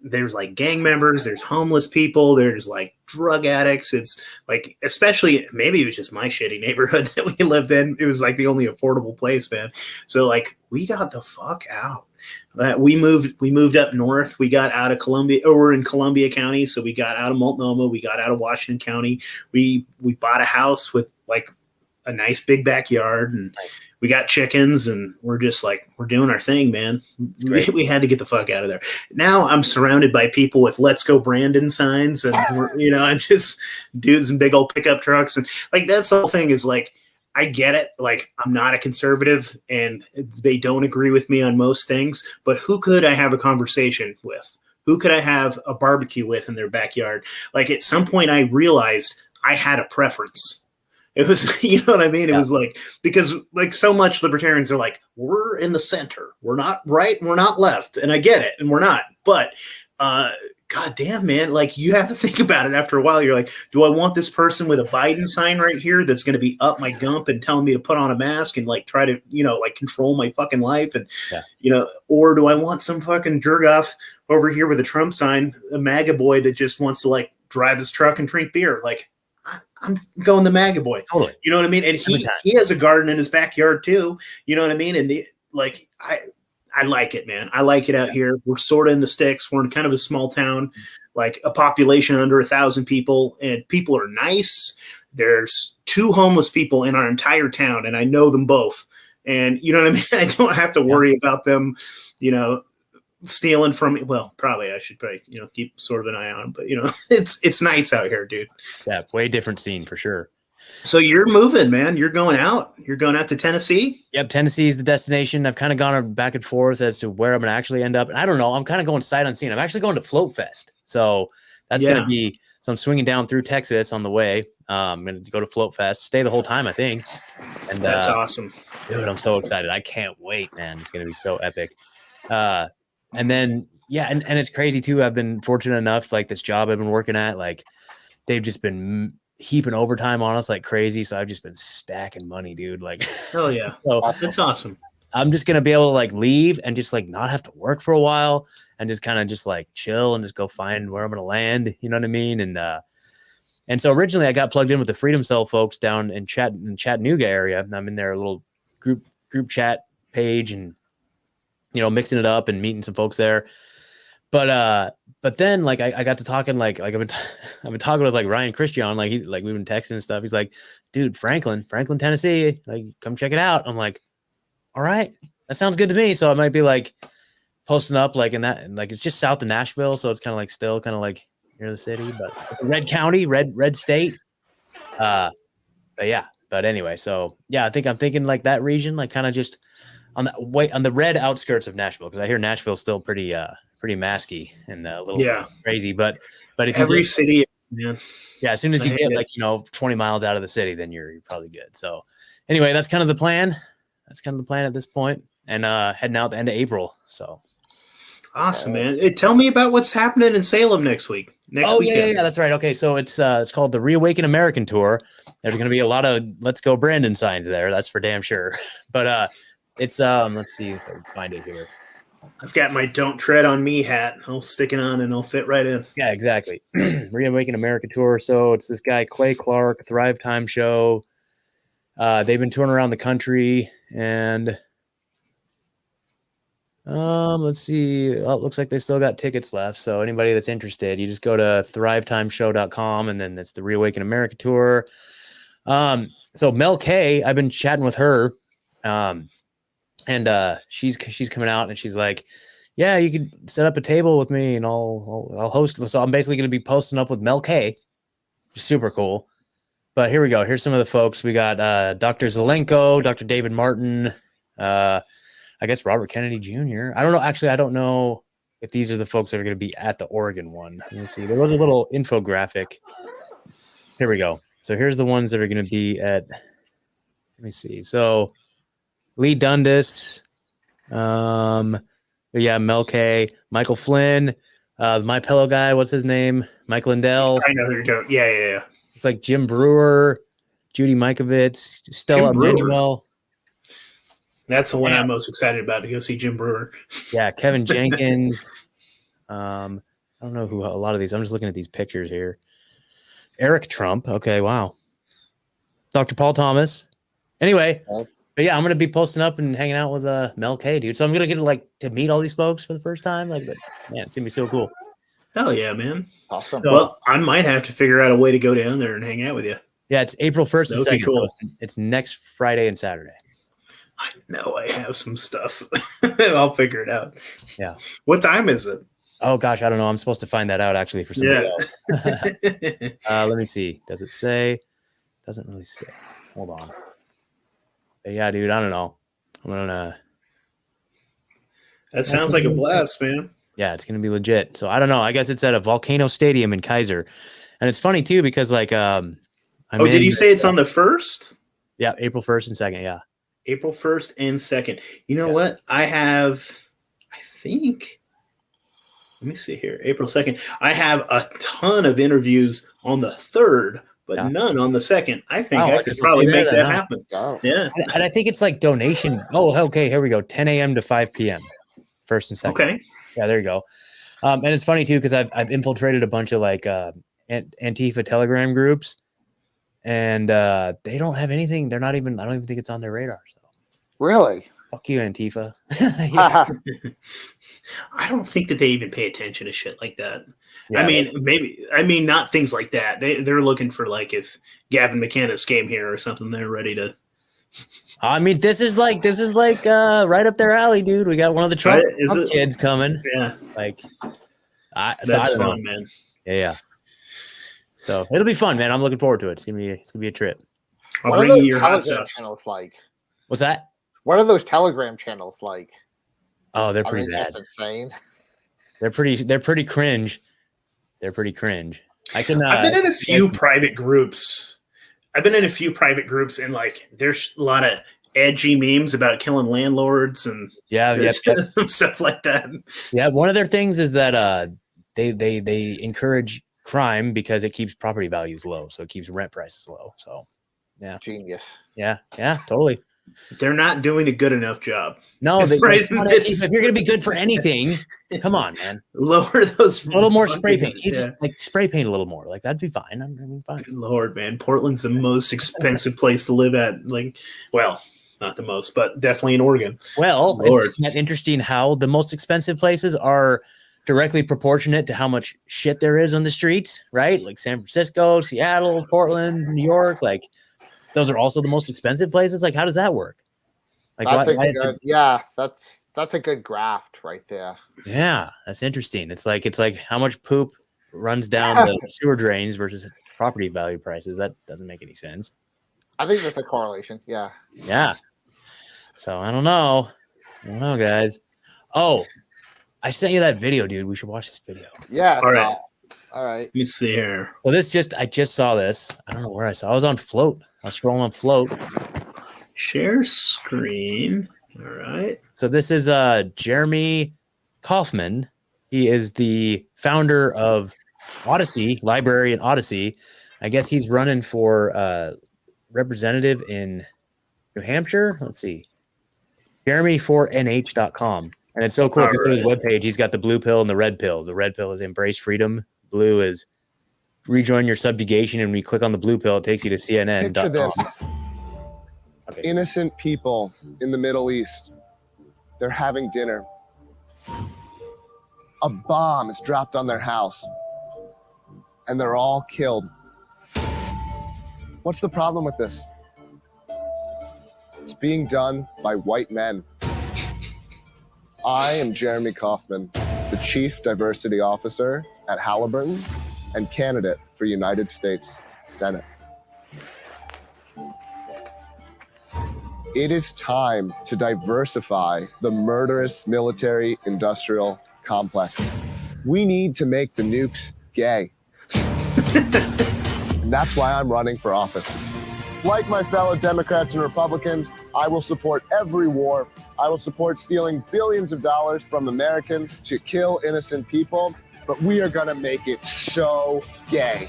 There's like gang members, there's homeless people, there's like drug addicts. It's like, especially, maybe it was just my shitty neighborhood that we lived in. It was like the only affordable place, man. So like, we got the fuck out. We moved up north. We got out of Columbia, or we're in Columbia County. So we got out of Multnomah. We got out of Washington County. We bought a house with like a nice big backyard, and we got chickens, and we're just like, we're doing our thing, man. We had to get the fuck out of there. Now I'm surrounded by people with "Let's Go Brandon" signs, and I'm just dudes in big old pickup trucks, and like that's the whole thing is like, I get it. Like, I'm not a conservative, and they don't agree with me on most things, but who could I have a conversation with? Who could I have a barbecue with in their backyard? Like, at some point I realized I had a preference. It was, you know what I mean? It was like, because like so much libertarians are like, we're in the center. We're not right. We're not left. And I get it. And we're not. But God damn, man, like you have to think about it after a while. You're like, do I want this person with a Biden sign right here that's going to be up my gump and telling me to put on a mask and like try to, like control my fucking life? And, or do I want some fucking jerk off over here with a Trump sign, a MAGA boy that just wants to like drive his truck and drink beer? Like, I'm going the MAGA boy. Totally. You know what I mean? And he has a garden in his backyard too. You know what I mean? And I like it, man. I like it out here. We're sort of in the sticks. We're in kind of a small town, like a population under 1,000 people, and people are nice. There's 2 homeless people in our entire town, and I know them both. And you know what I mean? I don't have to worry about them, stealing from me. Well, I should keep sort of an eye on, but it's nice out here, dude. Yeah, way different scene for sure. So you're moving, man. You're going out. You're going out to Tennessee? Yep, Tennessee is the destination. I've kind of gone back and forth as to where I'm going to actually end up. And I don't know. I'm kind of going sight unseen. I'm actually going to Float Fest. So that's going to be – so I'm swinging down through Texas on the way. I'm going to go to Float Fest, stay the whole time, I think. And that's awesome. Dude, I'm so excited. I can't wait, man. It's going to be so epic. And then, and it's crazy, too. I've been fortunate enough, like this job I've been working at, like they've just been – heaping overtime on us like crazy. So I've just been stacking money, dude. Like, oh yeah. So that's awesome. I'm just going to be able to like leave and just like not have to work for a while and just kind of just like chill and just go find where I'm going to land. You know what I mean? And And so originally I got plugged in with the Freedom Cell folks down in Chattanooga area. And I'm in their little group chat page and, you know, mixing it up and meeting some folks there. But then like I got to talking like I've been talking with like Ryan Christian, like we've been texting and stuff. He's like, dude, Franklin, Tennessee, like come check it out. I'm like, all right, that sounds good to me. So I might be like posting up like in that, like it's just south of Nashville, so it's kind of like still kind of like near the city, but red county, red state. But yeah, but anyway, so yeah, I'm thinking like that region, like kind of just on the red outskirts of Nashville, because I hear Nashville's still pretty masky and a little crazy, but if every city is, man. Yeah, as soon as you get like, you know, 20 miles out of the city, then you're probably good. So anyway, that's kind of the plan. That's kind of the plan at this point, and heading out the end of April. So awesome, man. Tell me about what's happening in Salem next weekend. Yeah, that's right. Okay, so it's called the Reawaken American Tour. There's going to be a lot of "Let's Go Brandon" signs there. That's for damn sure. But it's let's see if I can find it here. I've got my "Don't Tread on Me" hat. I'll stick it on and I'll fit right in. Yeah, exactly. Reawaken American Tour. So it's this guy Clay Clark, Thrive Time Show. They've been touring around the country, and let's see. Oh, it looks like they still got tickets left. So anybody that's interested, you just go to thrivetimeshow.com, and then it's the Reawaken America Tour. So Mel K, I've been chatting with her. And she's coming out, and she's like, yeah, you could set up a table with me and I'll host. So I'm basically going to be posting up with Mel K. Super cool. But here we go. Here's some of the folks. We got Dr. Zelenko, Dr. David Martin, I guess Robert Kennedy Jr. I don't know. Actually, I don't know if these are the folks that are going to be at the Oregon one. Let me see. There was a little infographic. Here we go. So here's the ones that are going to be at, let me see. So Lee Dundas, Mel K, Michael Flynn, My Pillow guy, what's his name? Mike Lindell. I know who you're talking. Yeah. It's like Jim Brewer, Judy Mikovits, Stella Emanuel. That's the one I'm most excited about, to go see Jim Brewer. Yeah, Kevin Jenkins. I don't know who a lot of these. I'm just looking at these pictures here. Eric Trump. Okay, wow. Dr. Paul Thomas. Anyway. But yeah, I'm gonna be posting up and hanging out with Mel K, dude. So I'm gonna get to meet all these folks for the first time. Like, man, it's gonna be so cool. Hell yeah, man! Awesome. Well, I might have to figure out a way to go down there and hang out with you. Yeah, it's April 1st and 2nd. Cool. So it's next Friday and Saturday. I know I have some stuff. I'll figure it out. Yeah. What time is it? Oh gosh, I don't know. I'm supposed to find that out actually for somebody else. Let me see. Does it say? Doesn't really say. Hold on. Yeah, dude, I don't know. I'm gonna. That sounds like a blast, man. Yeah, it's gonna be legit. So I don't know. I guess it's at a Volcano Stadium in Kaiser, and it's funny too because like did you say it's on the 1st? Yeah, April 1st and 2nd. Yeah, April 1st and 2nd. You know what? I think. Let me see here. April 2nd. I have a ton of interviews on the 3rd. But none on the 2nd. I think I could probably make that happen. Oh. Yeah. And I think it's like donation. Oh, okay. Here we go. 10 a.m. to 5 p.m. 1st and 2nd. Okay. Yeah, there you go. And it's funny too, because I've infiltrated a bunch of like Antifa Telegram groups, and they don't have anything. They're not even. I don't even think it's on their radar. So really, fuck you, Antifa. I don't think that they even pay attention to shit like that. Yeah, I mean, not things like that. They're looking for like if Gavin McInnes came here or something, they're ready to. I mean, this is like right up their alley, dude. We got one of the Trump kids coming. Yeah, like that's fun, man. Yeah. So it'll be fun, man. I'm looking forward to it. It's gonna be a trip. I'll bring you your hot sauce. Like, what's that? What are those Telegram channels like? Oh, they're pretty bad. That's insane. They're pretty cringe. They're pretty cringe. I've been in a few private groups. And like there's a lot of edgy memes about killing landlords and stuff like that. Yeah, one of their things is that they encourage crime because it keeps property values low, so it keeps rent prices low. So yeah, genius. Yeah, totally. They're not doing a good enough job. No, Right, if you're gonna be good for anything, come on, man. Lower those. A little more spray paint. You Yeah. just like spray paint a little more. Like that'd be fine. I mean, fine. Good Lord, man. Portland's the most expensive place to live at. Like, well, not the most, but definitely in Oregon. Well, Lord. isn't that interesting how the most expensive places are directly proportionate to how much shit there is on the streets, right? Like San Francisco, Seattle, Portland, New York. Like those are also the most expensive places. Like, how does that work? Like, yeah, that's a good graft right there. Yeah, that's interesting. It's like how much poop runs down the sewer drains versus property value prices. That doesn't make any sense. I think that's a correlation. Yeah. Yeah. So I don't know, guys. Oh, I sent you that video, dude. We should watch this video. Yeah. All right. All right. Let me see here. Well, I just saw this. I don't know where I saw. I was on Float. I was scrolling on Float. Share screen. All right. So this is Jeremy Kaufman. He is the founder of Odyssey, Library and Odyssey. I guess he's running for representative in New Hampshire. Let's see. Jeremy4nh.com. And it's so cool. If you go to his webpage, he's got the blue pill and the red pill. The red pill is embrace freedom. Blue is rejoin your subjugation. And when you click on the blue pill, it takes you to CNN.com. Picture this. Okay. Innocent people in the Middle East. They're having dinner. A bomb is dropped on their house. And they're all killed. What's the problem with this? It's being done by white men. I am Jeremy Kaufman, the Chief Diversity Officer at Halliburton and candidate for United States Senate. It is time to diversify the murderous military-industrial complex. We need to make the nukes gay. And that's why I'm running for office. Like my fellow Democrats and Republicans, I will support every war. I will support stealing billions of dollars from Americans to kill innocent people, but we are gonna make it so gay.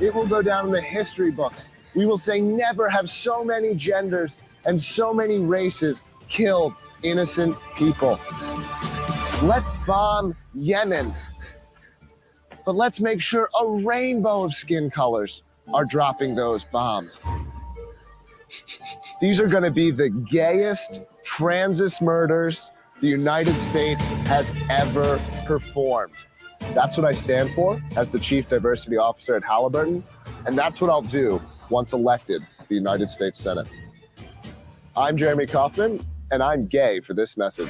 It will go down in the history books. We will say never have so many genders and so many races killed innocent people. Let's bomb Yemen. But let's make sure a rainbow of skin colors are dropping those bombs. These are going to be the gayest transist murders the United States has ever performed. That's what I stand for as the Chief Diversity Officer at Halliburton, and that's what I'll do once elected to the United States Senate. I'm Jeremy Kaufman, and I'm gay for this message.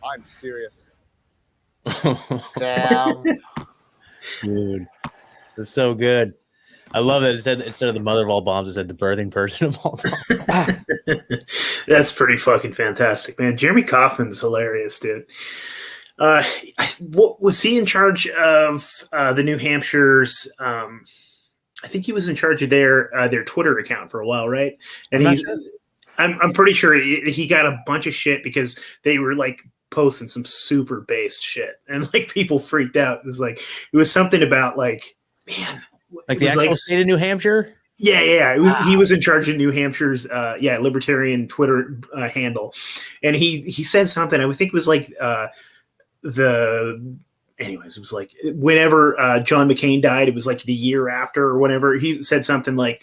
I'm serious. Damn. Dude, it's so good. I love that it said instead of the mother of all bombs, it said the birthing person of all bombs. That's pretty fucking fantastic, man. Jeremy Kaufman's hilarious, dude. Was he in charge of the New Hampshire's? I think he was in charge of their Twitter account for a while, right? And I'm pretty sure he got a bunch of shit because they were like posting some super based shit, and like people freaked out. It was something about like, man, like the actual state of New Hampshire. Yeah. He was in charge of New Hampshire's libertarian Twitter handle, and he said something. I would think it was like anyways, it was like whenever John McCain died, it was like the year after or whenever. He said something like,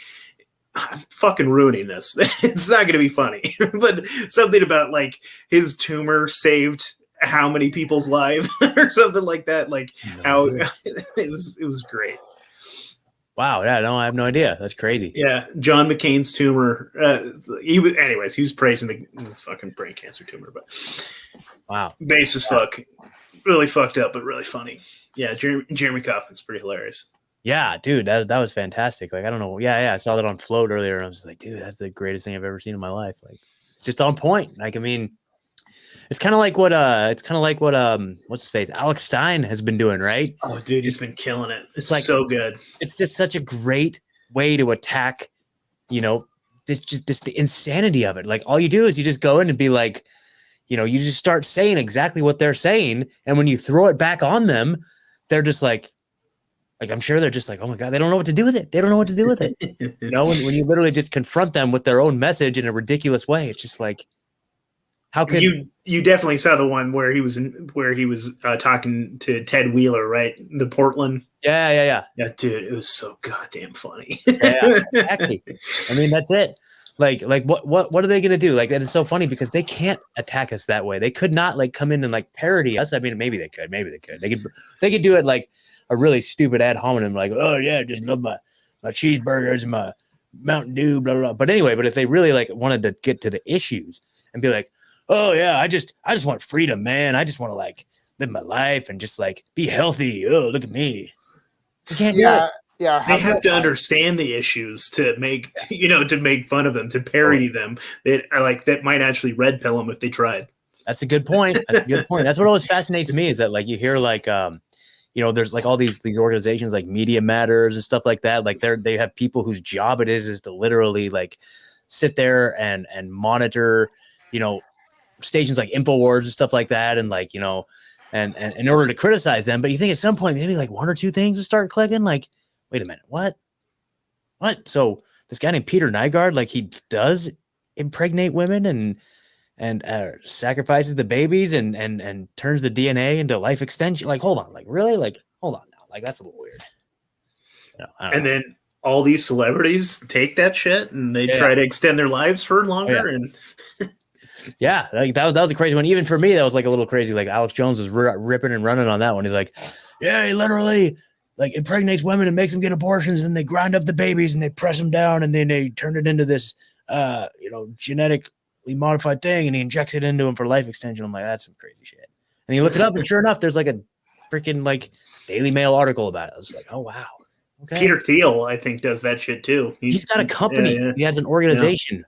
I'm fucking ruining this. It's not going to be funny, but something about like his tumor saved how many people's lives or something like that. Like how it was great. Wow. Yeah. No, I have no idea. That's crazy. Yeah. John McCain's tumor. He was praising the fucking brain cancer tumor, but wow. Base as fuck. Really fucked up, but really funny. Yeah. Jeremy Kaufman's pretty hilarious. Yeah, dude, that was fantastic. Like, I don't know. Yeah. I saw that on Float earlier, and I was like, dude, that's the greatest thing I've ever seen in my life. Like, it's just on point. Like, I mean, it's kind of like what what's his face, Alex Stein has been doing, right? Oh, dude, he's been killing it. It's like so good. It's just such a great way to attack, the insanity of it. Like all you do is you just go in and be like, you know, you just start saying exactly what they're saying, and when you throw it back on them, they're just like I'm sure they're just like, oh my god, they don't know what to do with it. They don't know what to do with it. You know, when you literally just confront them with their own message in a ridiculous way, it's just like, how could you definitely saw the one where he was talking to Ted Wheeler, right? The Portland. Yeah. That dude, it was so goddamn funny. Yeah, exactly. I mean, that's it. Like what are they gonna do? Like, that is so funny because they can't attack us that way. They could not like come in and like parody us. I mean, maybe they could. They could do it like a really stupid ad hominem, like, oh yeah, just love my cheeseburgers and my Mountain Dew, blah, blah, blah. But anyway, but if they really like wanted to get to the issues and be like, oh yeah, I just want freedom, man. I just want to like live my life and just like be healthy. Oh, look at me. You can't do it. Yeah, they have to understand the issues to make fun of them, to parody them. That might actually red pill them if they tried. That's a good point. That's what always fascinates me is that like you hear like you know, there's like all these organizations like Media Matters and stuff like that. Like they have people whose job it is to literally like sit there and monitor, you know, stations like InfoWars and stuff like that, and like, you know, and in order to criticize them. But you think at some point maybe like one or two things to start clicking, like, wait a minute, what? So this guy named Peter Nygaard, like he does impregnate women and sacrifices the babies and turns the DNA into life extension. Like, hold on, like really? Like, hold on now. Like, that's a little weird. You know, and then all these celebrities take that shit and they try to extend their lives for longer. And yeah, like that was a crazy one. Even for me, that was like a little crazy. Like Alex Jones was ripping and running on that one. He's like, yeah, he literally like impregnates women and makes them get abortions, and they grind up the babies and they press them down and then they turn it into this, you know, genetically modified thing, and he injects it into them for life extension. I'm like, that's some crazy shit. And you look it up, and sure enough, there's like a freaking like Daily Mail article about it. I was like, oh wow. Okay. Peter Thiel, I think, does that shit too. He's got a company. Yeah. He has an organization. Yeah.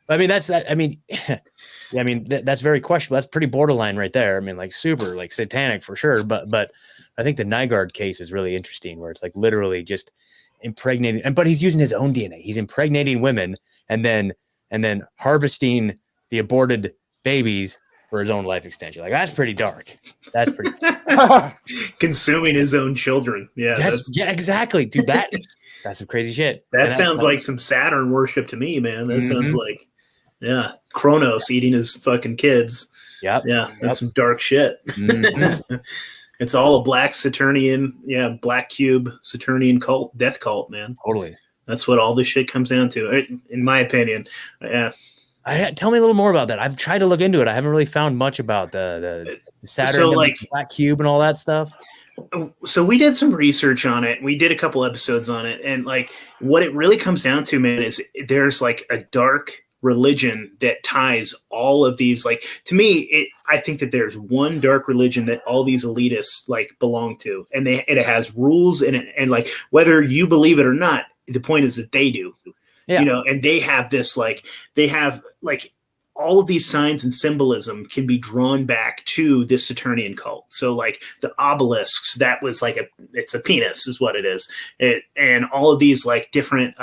I mean, that's that. I mean, yeah, I mean, that's very questionable. That's pretty borderline right there. I mean, like super, like satanic for sure. But I think the Nygaard case is really interesting, where it's like literally just impregnating, but he's using his own DNA. He's impregnating women and then harvesting the aborted babies for his own life extension. Like, that's pretty dark. That's pretty consuming his own children. Yeah, yeah, exactly, dude. That's some crazy shit. That sounds like some Saturn worship to me, man. That sounds like, yeah, Kronos eating his fucking kids. Yep. Yeah, that's some dark shit. Mm-hmm. It's all a black Saturnian, black cube Saturnian cult, death cult, man. Totally. That's what all this shit comes down to, in my opinion. Yeah. Tell me a little more about that. I've tried to look into it. I haven't really found much about the Saturn, like black cube and all that stuff. So we did some research on it. We did a couple episodes on it, and like what it really comes down to, man, is there's like a dark religion that ties all of these. Like, to me, I think that there's one dark religion that all these elitists like belong to, and it has rules and like whether you believe it or not, the point is that they do. Yeah. You know, and they have all of these signs and symbolism can be drawn back to this Saturnian cult. So like the obelisks, that was like it's a penis is what it is. And all of these like different,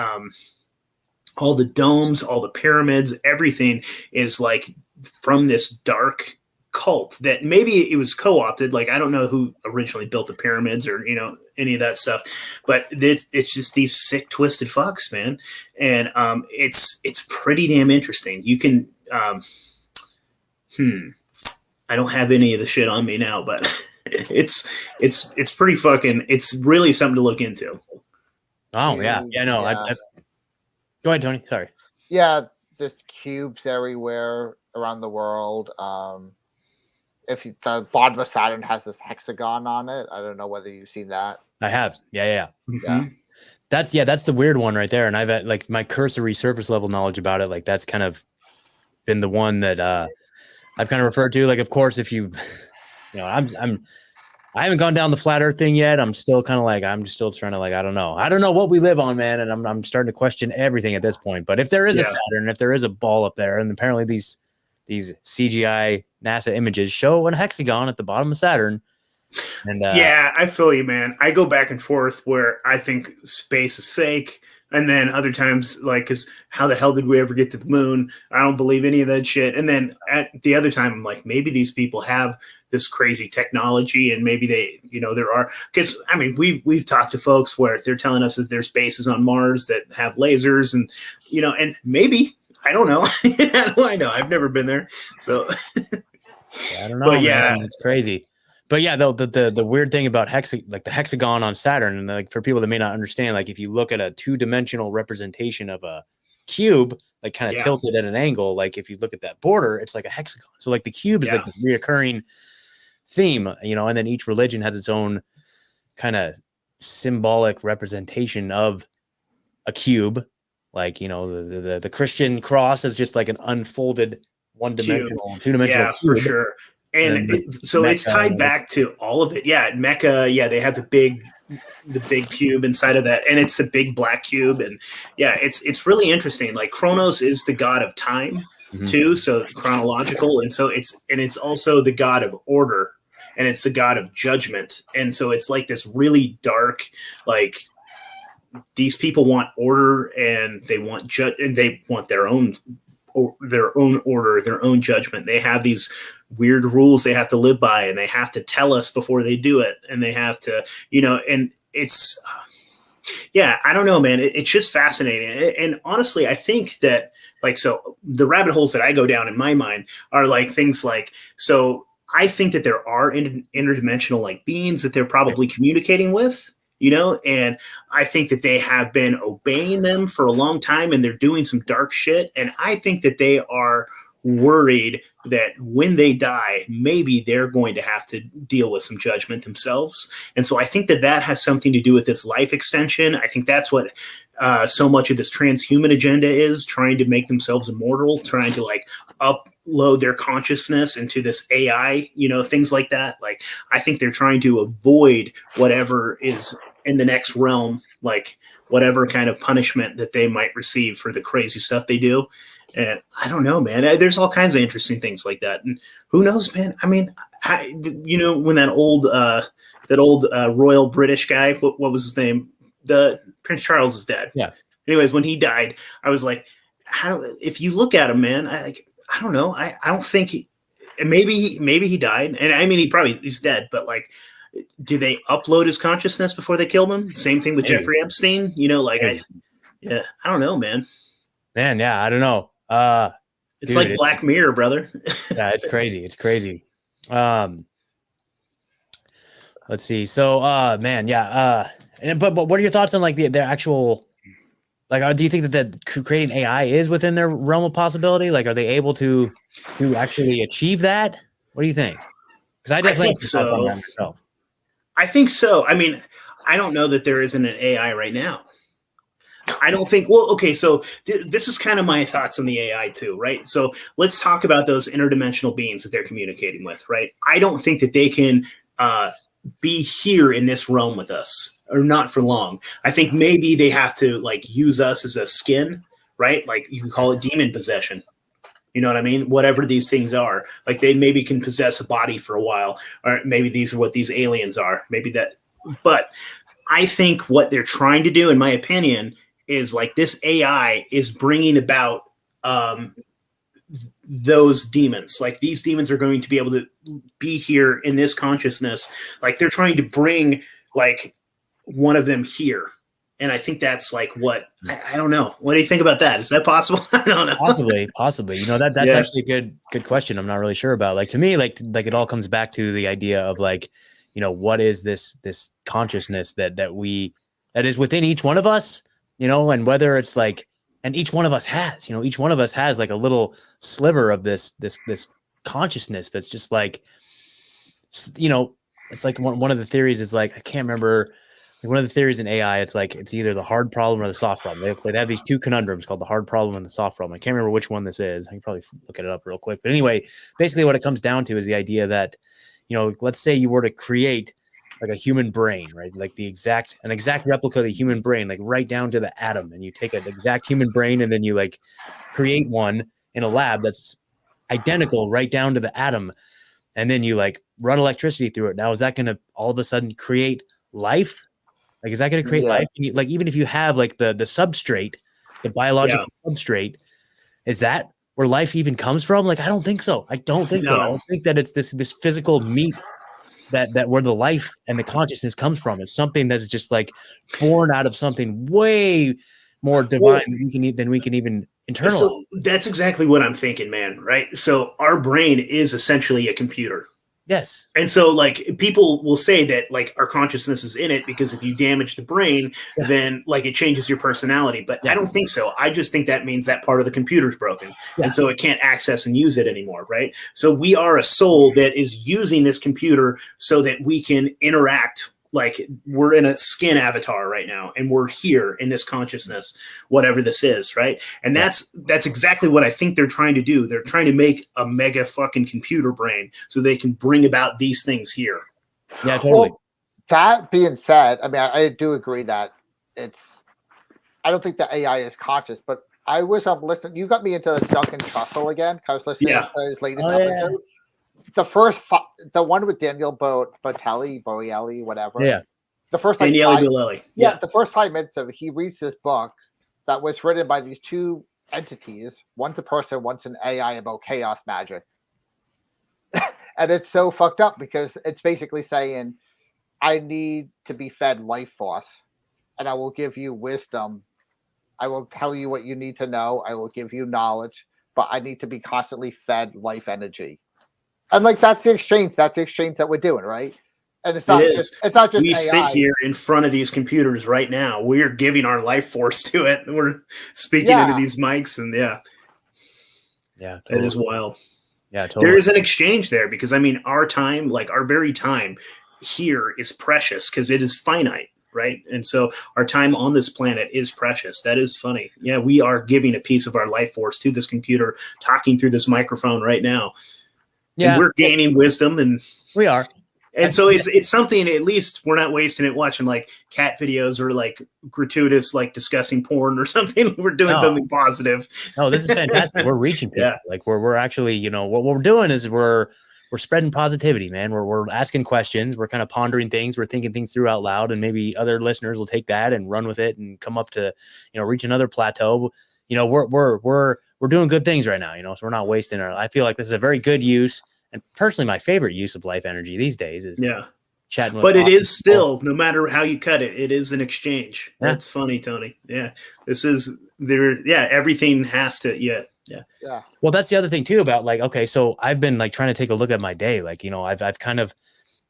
all the domes, all the pyramids, everything is like from this dark cult that maybe it was co-opted. Like, I don't know who originally built the pyramids or, you know, any of that stuff, but it's just these sick, twisted fucks, man. And it's pretty damn interesting. You can, I don't have any of the shit on me now, but it's pretty fucking, it's really something to look into. Oh yeah. Yeah, no, yeah. Go ahead, Tony. Sorry. Yeah. There's cubes everywhere around the world. If the bottom of Saturn has this hexagon on it, I don't know whether you've seen that. I have. Yeah. Mm-hmm. Yeah. That's the weird one right there. And I've had like my cursory surface level knowledge about it. Like, that's kind of been the one that I've kind of referred to. Like, of course, if you know, I haven't gone down the flat earth thing yet. I'm still kind of like, I'm still trying to like, I don't know what we live on, man. And I'm starting to question everything at this point. But if there is a Saturn, if there is a ball up there, and apparently these CGI NASA images show a hexagon at the bottom of Saturn. And yeah, I feel you, man. I go back and forth where I think space is fake. And then other times, like, because how the hell did we ever get to the moon? I don't believe any of that shit. And then at the other time, I'm like, maybe these people have this crazy technology, and maybe they, there are. Because I mean, we've talked to folks where they're telling us that there's bases on Mars that have lasers, and and maybe I don't know. How do I know? I've never been there, so I don't know. But yeah, man, it's crazy. But yeah, the weird thing about the hexagon on Saturn, and like for people that may not understand, like if you look at a 2-dimensional representation of a cube, like kind of tilted at an angle, like if you look at that border, it's like a hexagon. So like the cube is like this reoccurring theme, and then each religion has its own kind of symbolic representation of a cube. Like, the Christian cross is just like an unfolded 1-dimensional, 2-dimensional cube. For sure. And it's tied back to all of it. Yeah, at Mecca, they have the big cube inside of that, and it's the big black cube. And it's really interesting. Like Kronos is the god of time too, so chronological, and so it's also the god of order, and it's the god of judgment. And so it's like this really dark, like these people want order, and they want and they want their own order, their own judgment. They have these weird rules they have to live by, and they have to tell us before they do it, and they have to, and it's, I don't know, man. It's just fascinating. And honestly, I think that, like, so the rabbit holes that I go down in my mind are like things like, so I think that there are interdimensional like beings that they're probably communicating with, and I think that they have been obeying them for a long time, and they're doing some dark shit. And I think that they are worried that when they die, maybe they're going to have to deal with some judgment themselves. And so I think that has something to do with this life extension. I think that's what so much of this transhuman agenda is, trying to make themselves immortal, trying to like upload their consciousness into this AI, things like that. Like, I think they're trying to avoid whatever is in the next realm, like whatever kind of punishment that they might receive for the crazy stuff they do. And I don't know, man, there's all kinds of interesting things like that. And who knows, man? I mean, when that old royal British guy, what was his name? The Prince Charles is dead. Yeah. Anyways, when he died, I was like, if you look at him, man, I don't know. I don't think maybe he died. And I mean, he's dead, but like, do they upload his consciousness before they killed him? Same thing with Jeffrey Epstein, I don't know, man. Yeah, I don't know. It's like Black Mirror, brother. Yeah, it's crazy. It's crazy. Let's see. So, but what are your thoughts on like the actual, like, do you think that creating AI is within their realm of possibility? Like, are they able to actually achieve that? What do you think? Because I definitely think so. On that myself. I think so. I mean, I don't know that there isn't an AI right now. I don't think, well, okay, so this is kind of my thoughts on the AI too, right? So let's talk about those interdimensional beings that they're communicating with, right? I don't think that they can be here in this realm with us, or not for long. I think maybe they have to like use us as a skin, right? Like you can call it demon possession. You know what I mean? Whatever these things are, like they maybe can possess a body for a while, or maybe these are what these aliens are. Maybe that, but I think what they're trying to do, in my opinion, is like this AI is bringing about those demons. Like these demons are going to be able to be here in this consciousness. Like they're trying to bring like one of them here. And I think that's like what I don't know. What do you think about that? Is that possible? I don't know. Possibly. That's actually a good question. I'm not really sure about. Like to me, like it all comes back to the idea of like, what is this consciousness that is within each one of us, and whether it's like, and each one of us has, each one of us has like a little sliver of this consciousness that's just like, it's like one of the theories is like, I can't remember. One of the theories in AI, it's like it's either the hard problem or the soft problem. They have these two conundrums called the hard problem and the soft problem. I can't remember which one this is. I can probably look it up real quick. But anyway, basically what it comes down to is the idea that, let's say you were to create like a human brain, right? Like an exact replica of the human brain, like right down to the atom. And you take an exact human brain and then you like create one in a lab that's identical right down to the atom. And then you like run electricity through it. Now, is that going to all of a sudden create life? Like, is that going to create life? Like, even if you have like the substrate, the biological substrate, is that where life even comes from? Like, I don't think so. I don't think so. I don't think that it's this physical meat that where the life and the consciousness comes from. It's something that is just like born out of something way more divine than we can even internalize. So that's exactly what I'm thinking, man. Right. So our brain is essentially a computer. Yes. And so, like, people will say that, like, our consciousness is in it because if you damage the brain, then, like, it changes your personality. But I don't think so. I just think that means that part of the computer's broken. And so it can't access and use it anymore, right? So we are a soul that is using this computer so that we can interact. Like, we're in a skin avatar right now, and we're here in this consciousness, whatever this is, right? And that's exactly what I think they're trying to do. They're trying to make a mega fucking computer brain so they can bring about these things here. Yeah, totally. Well, that being said, I mean, I do agree that I don't think the AI is conscious, but I wish I'm listening. You got me into the Duncan Trussell again. I was listening to his latest episode. The one with Daniel Boielli, whatever. Yeah. The first Daniele Boielli. Yeah, the first 5 minutes of it, he reads this book that was written by these two entities. One's a person, one's an AI about chaos magic. And it's so fucked up because it's basically saying, I need to be fed life force, and I will give you wisdom. I will tell you what you need to know. I will give you knowledge, but I need to be constantly fed life energy. And like that's the exchange that we're doing, right? And it's not just we AI. sit here in front of these computers right now. We're giving our life force to it. We're speaking into these mics, and totally. It is wild. Yeah, totally. There is an exchange there because I mean, our time, like our very time here, is precious because it is finite, right? And so our time on this planet is precious. That is funny. Yeah, we are giving a piece of our life force to this computer, talking through this microphone right now. Yeah, and we're gaining wisdom, and we are. And so it's something, at least we're not wasting it watching like cat videos or like gratuitous, like disgusting porn or something. We're doing something positive. No, this is fantastic. We're reaching people. Like we're actually, you know, what we're doing is we're spreading positivity, man. We're asking questions. We're kind of pondering things. We're thinking things through out loud, and maybe other listeners will take that and run with it and come up to, you know, reach another plateau. You know, we're doing good things right now, you know, so we're not wasting I feel like this is a very good use. And personally, my favorite use of life energy these days is chatting with. But it is still, no matter how you cut it, it is an exchange. Yeah. That's funny, Tony. Yeah, this is there. Yeah, everything has to. Yeah. Well, that's the other thing too about like, okay, so I've been like trying to take a look at my day, like, you know, I've kind of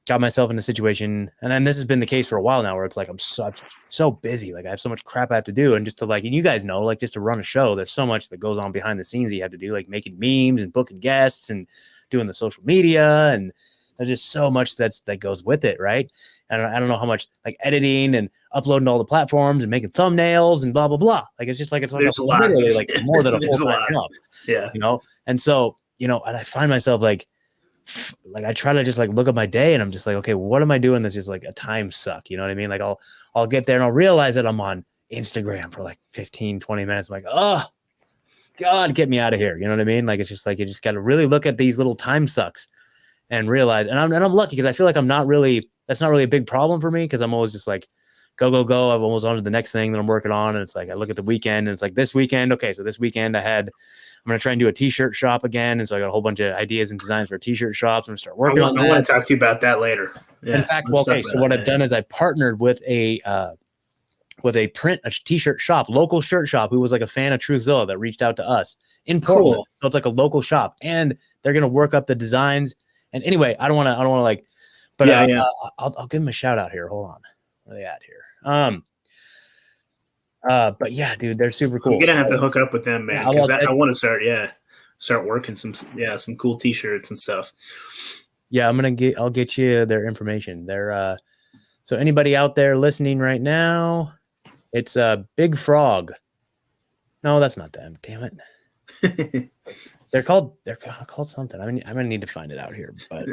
got myself in a situation, and then this has been the case for a while now, where it's like I'm so busy, like I have so much crap I have to do, and just to like, and you guys know, like just to run a show, there's so much that goes on behind the scenes that you have to do, like making memes and booking guests and doing the social media, and there's just so much that goes with it, right? And I don't know how much like editing and uploading to all the platforms and making thumbnails and blah blah blah. Like it's just like it's like literally like more than a full-time job. Yeah, you know. And so, you know, and I find myself like I try to just like look at my day, and I'm just like, okay, what am I doing that's just like a time suck? You know what I mean? Like I'll get there and I'll realize that I'm on Instagram for like 15-20 minutes. I'm like, oh God, get me out of here. You know what I mean? Like, it's just like, you just got to really look at these little time sucks and realize, and I'm lucky because I feel like that's not really a big problem for me. Cause I'm always just like, go. I'm almost on to the next thing that I'm working on. And it's like, I look at the weekend and it's like this weekend. Okay. So this weekend I'm going to try and do a t-shirt shop again. And so I got a whole bunch of ideas and designs for t-shirt shops. I'm going to start working on that. I want to talk to you about that later. Yeah, in fact, well, okay. So what I've done is I partnered with a t-shirt shop, local shirt shop, who was like a fan of Truthzilla that reached out to us in Portland. Cool. So it's like a local shop, and they're going to work up the designs. And anyway, I don't want to like, but I'll give them a shout out here. Hold on. Where are they at here? But yeah, dude, they're super cool. You're going to have to hook up with them, man. Cause I want to start working some cool t-shirts and stuff. Yeah. I'll get you their information. They're, so anybody out there listening right now, it's Big Frog. No, that's not them. Damn it. They're called something. I'm gonna need to find it out here. But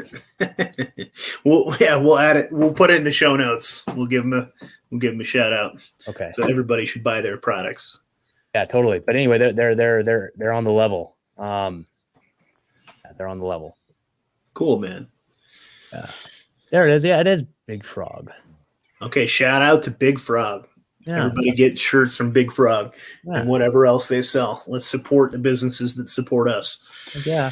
we'll add it. We'll put it in the show notes. We'll give them a shout out. Okay. So everybody should buy their products. Yeah, totally. But anyway, they're on the level. They're on the level. Cool, man. There it is. Yeah, it is Big Frog. Okay, shout out to Big Frog. Yeah, Everybody get shirts from Big Frog yeah, and whatever else they sell. Let's support the businesses that support us. yeah,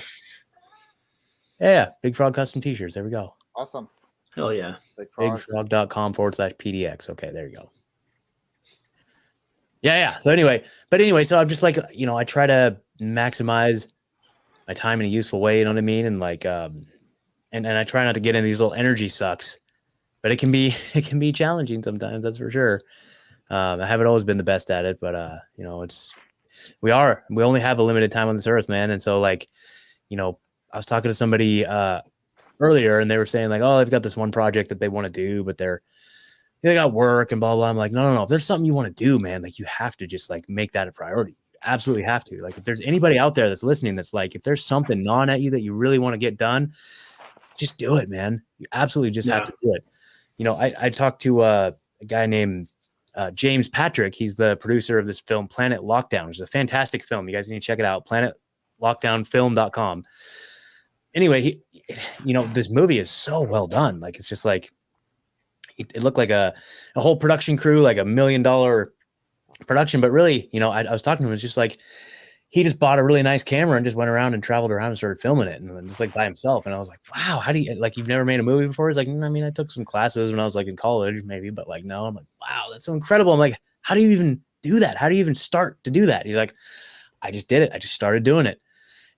yeah. Big Frog custom T-shirts. There we go. Awesome. Hell yeah. Big frog. Bigfrog.com/PDX. Okay, there you go. Yeah. So anyway, so I'm just like, I try to maximize my time in a useful way. You know what I mean? And like, and I try not to get in these little energy sucks, but it can be challenging sometimes. That's for sure. I haven't always been the best at it, but we only have a limited time on this earth, man. And so like, I was talking to somebody earlier and they were saying like, oh, they've got this one project that they want to do, but they got work and blah, blah. I'm like, no. If there's something you want to do, man, like you have to just like make that a priority. You absolutely have to. Like if there's anybody out there that's listening, that's like, if there's something gnawing at you that you really want to get done, just do it, man. You absolutely just have to do it. I talked to a guy named James Patrick. He's the producer of this film, Planet Lockdown, which is a fantastic film. You guys need to check it out. PlanetLockdownFilm.com. Anyway, this movie is so well done. Like, it's just like, it looked like a whole production crew, like $1 million production. But really, I was talking to him. It's just like, he just bought a really nice camera and just went around and traveled around and started filming it, and then just like by himself. And I was like, wow, how do you, like, you've never made a movie before? He's like, I mean, I took some classes when I was like in college maybe, but like, no. I'm like, wow, that's so incredible. I'm like, how do you even do that? How do you even start to do that? He's like, I just did it. I just started doing it.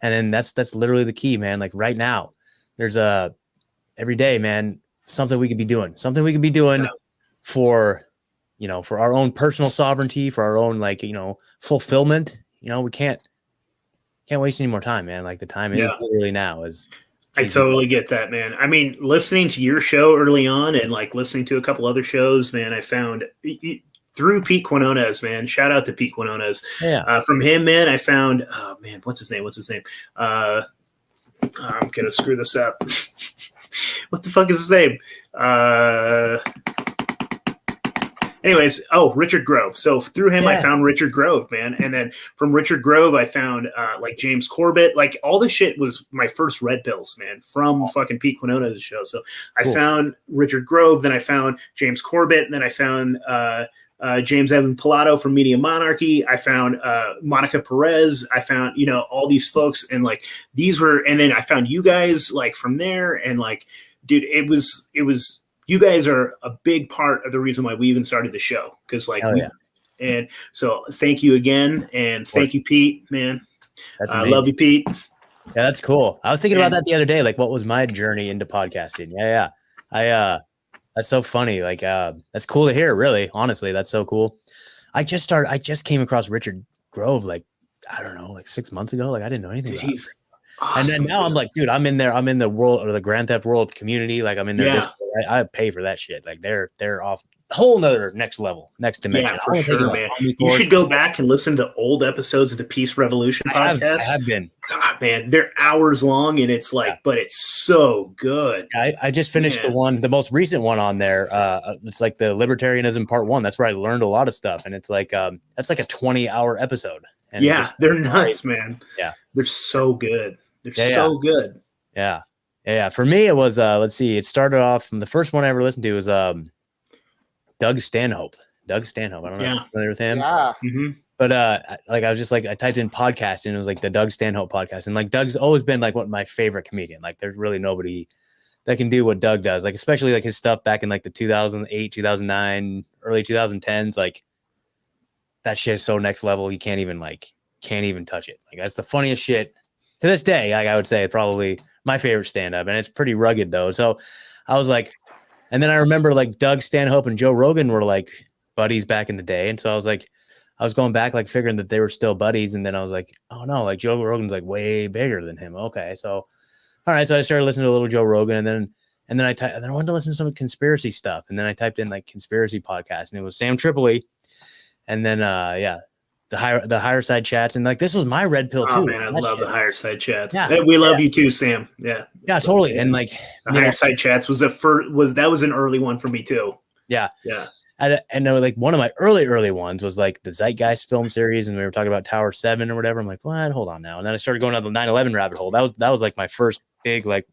And then that's literally the key, man. Like right now, there's every day, man, something we could be doing for, for our own personal sovereignty, for our own, like, fulfillment. We can't waste any more time, man. Like the time is literally now. I totally get that, man. I mean, listening to your show early on and like listening to a couple other shows, man, I found through Pete Quinones, man. Shout out to Pete Quinones. Yeah. From him, man, I found, oh man, what's his name? I'm gonna screw this up. What the fuck is his name? Anyways, Richard Grove. So through him, I found Richard Grove, man. And then from Richard Grove, I found like James Corbett. Like all this shit was my first red pills, man, from fucking Pete Quinones' show. So I found Richard Grove, then I found James Corbett, and then I found James Evan Pilato from Media Monarchy. I found Monica Perez. I found, all these folks, and like these were, and then I found you guys like from there, and like, dude, it was. You guys are a big part of the reason why we even started the show. Cause like, and so thank you again. And thank you, Pete, man. I love you, Pete. Yeah, that's cool. I was thinking about that the other day. Like, what was my journey into podcasting? Yeah. That's so funny. Like, that's cool to hear, really. Honestly, that's so cool. I just came across Richard Grove, like, I don't know, like 6 months ago. Like, I didn't know anything about it. Awesome, and then now I'm like, dude, I'm in the world, or the Grand Theft World community. Like, I'm in their Discord. I pay for that shit. Like, they're off a whole nother next level, next dimension. Yeah, for sure, man. You should go back and listen to old episodes of the Peace Revolution podcast. I have been. God, man, they're hours long, and it's like, but it's so good. I just finished the most recent one on there. It's like the Libertarianism Part 1. That's where I learned a lot of stuff, and it's like that's like a 20-hour episode. And they're nuts, man. Yeah, they're so good. They're so good. Yeah. For me, it was let's see. It started off. The first one I ever listened to was Doug Stanhope. I don't know if you're familiar with him. Yeah. Mm-hmm. But like I was just like, I typed in podcast and it was like the Doug Stanhope podcast. And like Doug's always been like my favorite comedian. Like there's really nobody that can do what Doug does. Like especially like his stuff back in like the 2008, 2009, early 2010s. Like that shit is so next level. You can't even touch it. Like that's the funniest shit to this day. Like I would say probably my favorite stand-up, and it's pretty rugged though. So I was like, and then I remember like Doug Stanhope and Joe Rogan were like buddies back in the day. And so I was like, I was going back, like figuring that they were still buddies. And then I was like, oh no, like Joe Rogan's like way bigger than him. Okay. So, all right. So I started listening to a little Joe Rogan, and then I wanted to listen to some conspiracy stuff. And then I typed in like conspiracy podcast, and it was Sam Tripoli. And then, the higher side chats, and like this was my red pill too. Oh man, I love the higher side chats. Yeah, we love you too, Sam. Yeah, totally. And like the higher side chats was an early one for me too. Yeah. And like one of my early ones was like the Zeitgeist film series, and we were talking about Tower 7 or whatever. I'm like, what? Hold on now. And then I started going down the 9/11 rabbit hole. That was like my first big like,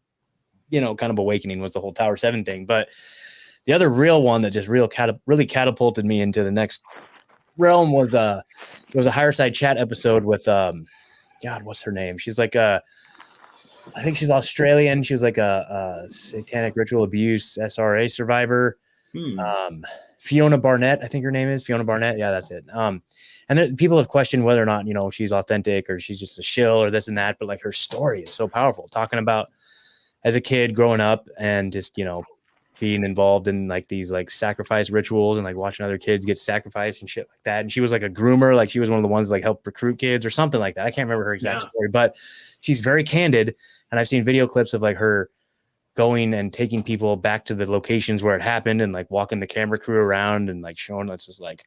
kind of awakening was the whole Tower 7 thing. But the other real one that just really catapulted me into the next realm was it was a Higher Side Chat episode with God, what's her name? She's like I think she's Australian. She was like a satanic ritual abuse SRA survivor. Fiona Barnett, I think her name is Fiona Barnett. Yeah, that's it. And then people have questioned whether or not, you know, she's authentic or she's just a shill or this and that. But like her story is so powerful, talking about as a kid growing up and just, you know, being involved in like these like sacrifice rituals and like watching other kids get sacrificed and shit like that. And she was like a groomer, like she was one of the ones that like helped recruit kids or something like that. I can't remember her exact story, but she's very candid. And I've seen video clips of like her going and taking people back to the locations where it happened and like walking the camera crew around and like showing us just like,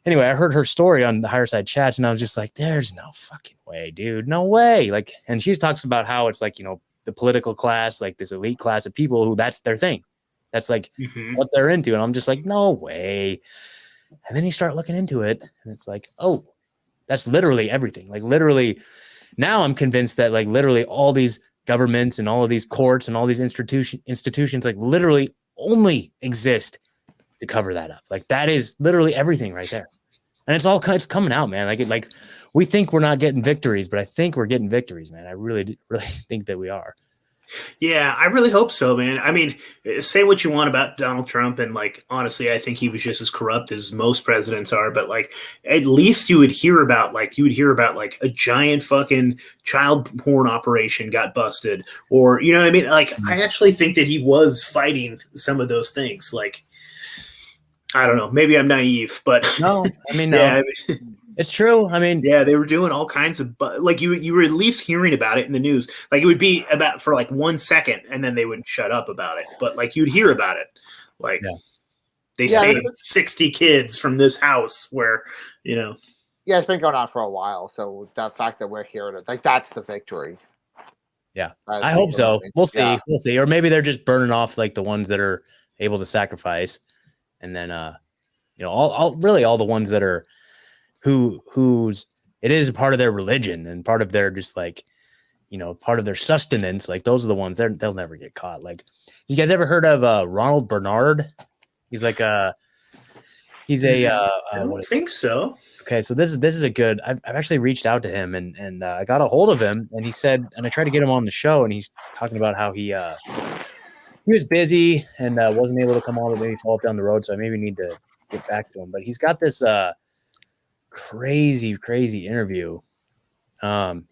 anyway, I heard her story on the Higher Side Chats and I was just like, there's no fucking way, dude. No way. Like, and she talks about how it's like, you know, the political class, like this elite class of people who that's their thing. That's like what they're into. And I'm just like, no way. And then you start looking into it and it's like, oh, that's literally everything. Like literally now I'm convinced that like literally all these governments and all of these courts and all these institutions like literally only exist to cover that up. Like that is literally everything right there. And it's coming out, man. Like we think we're not getting victories, but I think we're getting victories, man. I really think that we are. Yeah, I really hope so, man. I mean, say what you want about Donald Trump, and like honestly, I think he was just as corrupt as most presidents are. But like, at least you would hear about like a giant fucking child porn operation got busted, or you know what I mean? Like, I actually think that he was fighting some of those things. Like, I don't know, maybe I'm naive, but no, I mean, no. Yeah, it's true. I mean, yeah, they were doing all kinds of, like you were at least hearing about it in the news. Like it would be about for like 1 second, and then they would shut up about it. But like you'd hear about it. Like they saved 60 kids from this house, where you know. Yeah, it's been going on for a while. So the fact that we're hearing it, like that's the victory. Yeah, I hope so. We'll see. Yeah. We'll see. Or maybe they're just burning off like the ones that are able to sacrifice, and then you know, all the ones that are. Who's it is part of their religion and part of their just like, you know, part of their sustenance. Like those are the ones they'll never get caught. Like, you guys ever heard of Ronald Bernard? He's like I don't think so. Okay, so this is a good. I've actually reached out to him and I got a hold of him and he said, and I tried to get him on the show and he's talking about how he was busy and wasn't able to come on, but maybe fall down the road. So I maybe need to get back to him. But he's got this crazy interview.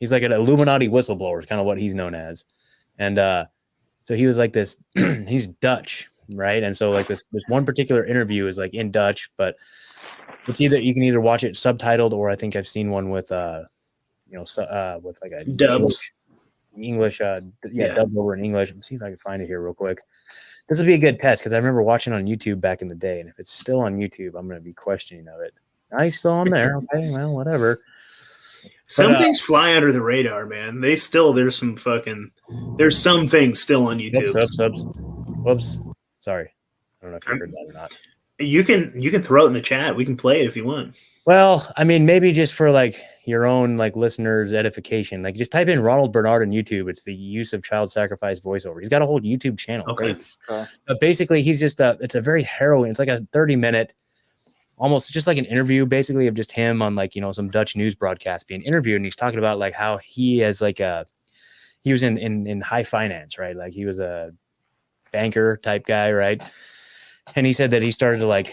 He's like an Illuminati whistleblower is kind of what he's known as. And so he was like this, he's Dutch, right? And so like this one particular interview is like in Dutch, but it's either you can either watch it subtitled or I think I've seen one with you know, with like a English dubbed over in English. Let's see if I can find it here real quick. This would be a good test because I remember watching on YouTube back in the day, and if it's still on YouTube, I'm going to be questioning of it. He's still on there. Okay, well, whatever. Some things fly under the radar, man. There's some things still on YouTube. Whoops. Sorry. I don't know if you heard that or not. You can throw it in the chat. We can play it if you want. Well, I mean, maybe just for like your own like listeners' edification, like just type in Ronald Bernard on YouTube. It's the use of child sacrifice voiceover. He's got a whole YouTube channel. Okay. But basically, he's just it's a very harrowing. It's like a 30-minute. Almost just like an interview basically of just him on like, you know, some Dutch news broadcast being interviewed. And he's talking about like how he has like he was in high finance, right? Like he was a banker type guy. Right. And he said that he started to like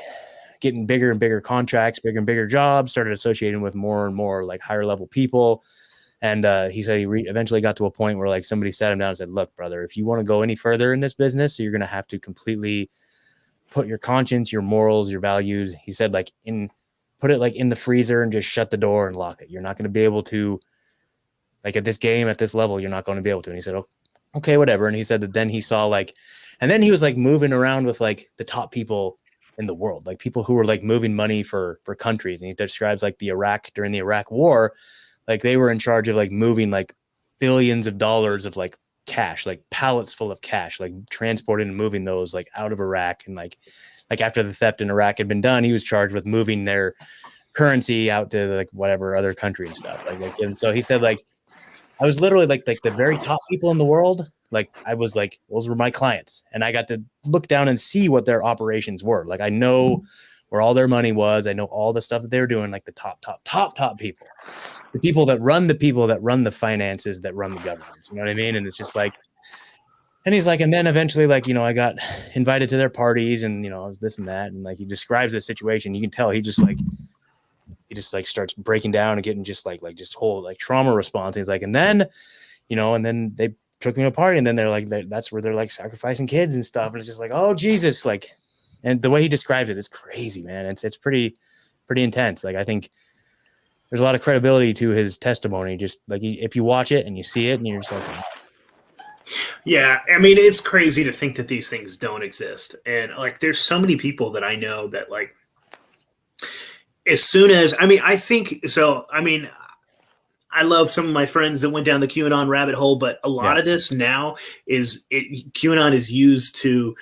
getting bigger and bigger contracts, bigger and bigger jobs, started associating with more and more like higher level people. And he said he eventually got to a point where like somebody sat him down and said, look, brother, if you want to go any further in this business, you're going to have to completely put your conscience, your morals, your values. He said, like put it like in the freezer and just shut the door and lock it. You're not going to be able to, like at this game, at this level, you're not going to be able to. And he said, okay, whatever. And he said that then he saw like, and then he was like moving around with like the top people in the world, like people who were like moving money for countries. And he describes like during the Iraq war, like they were in charge of like moving like billions of dollars of like cash, like pallets full of cash, like transporting and moving those like out of Iraq. And like after the theft in Iraq had been done, he was charged with moving their currency out to like whatever other country and stuff. Like and so he said, like, I was literally like the very top people in the world like I was like, those were my clients, and I got to look down and see what their operations were. Like I know where all their money was. I know all the stuff that they were doing, like the top people, the people that run the finances, that run the governments. You know what I mean? And it's just like, and he's like, and then eventually, like, you know, I got invited to their parties, and you know, I was this and that, and like he describes the situation. You can tell he just like starts breaking down and getting just just whole like trauma response. And he's like, and then, you know, and then they took me to a party, and then they're like, that's where they're like sacrificing kids and stuff. And it's just like, oh Jesus, like, and the way he described it is crazy, man. It's pretty intense. Like I think there's a lot of credibility to his testimony. Just like if you watch it and you see it, and you're just like, wow. Yeah, I mean, it's crazy to think that these things don't exist. And like there's so many people that I know that like as soon as I think so, I love some of my friends that went down the QAnon rabbit hole, but a lot of this now QAnon is used to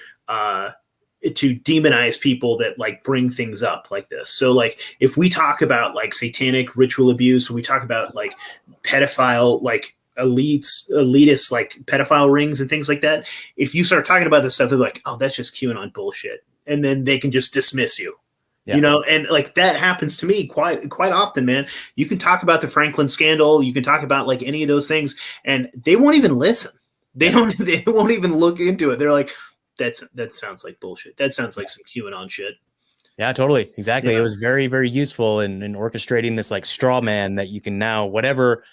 demonize people that like bring things up like this. So like if we talk about like satanic ritual abuse, when we talk about like pedophile, like elitist like pedophile rings and things like that, if you start talking about this stuff, they're like, oh, that's just QAnon bullshit, and then they can just dismiss you. You know, and like that happens to me quite often, man. You can talk about the Franklin scandal, you can talk about like any of those things, and they won't even listen. They won't even look into it. They're like, that sounds like bullshit. That sounds like some QAnon shit. Yeah, totally. Exactly. Yeah. It was very, very useful in orchestrating this like straw man that you can now, whatever,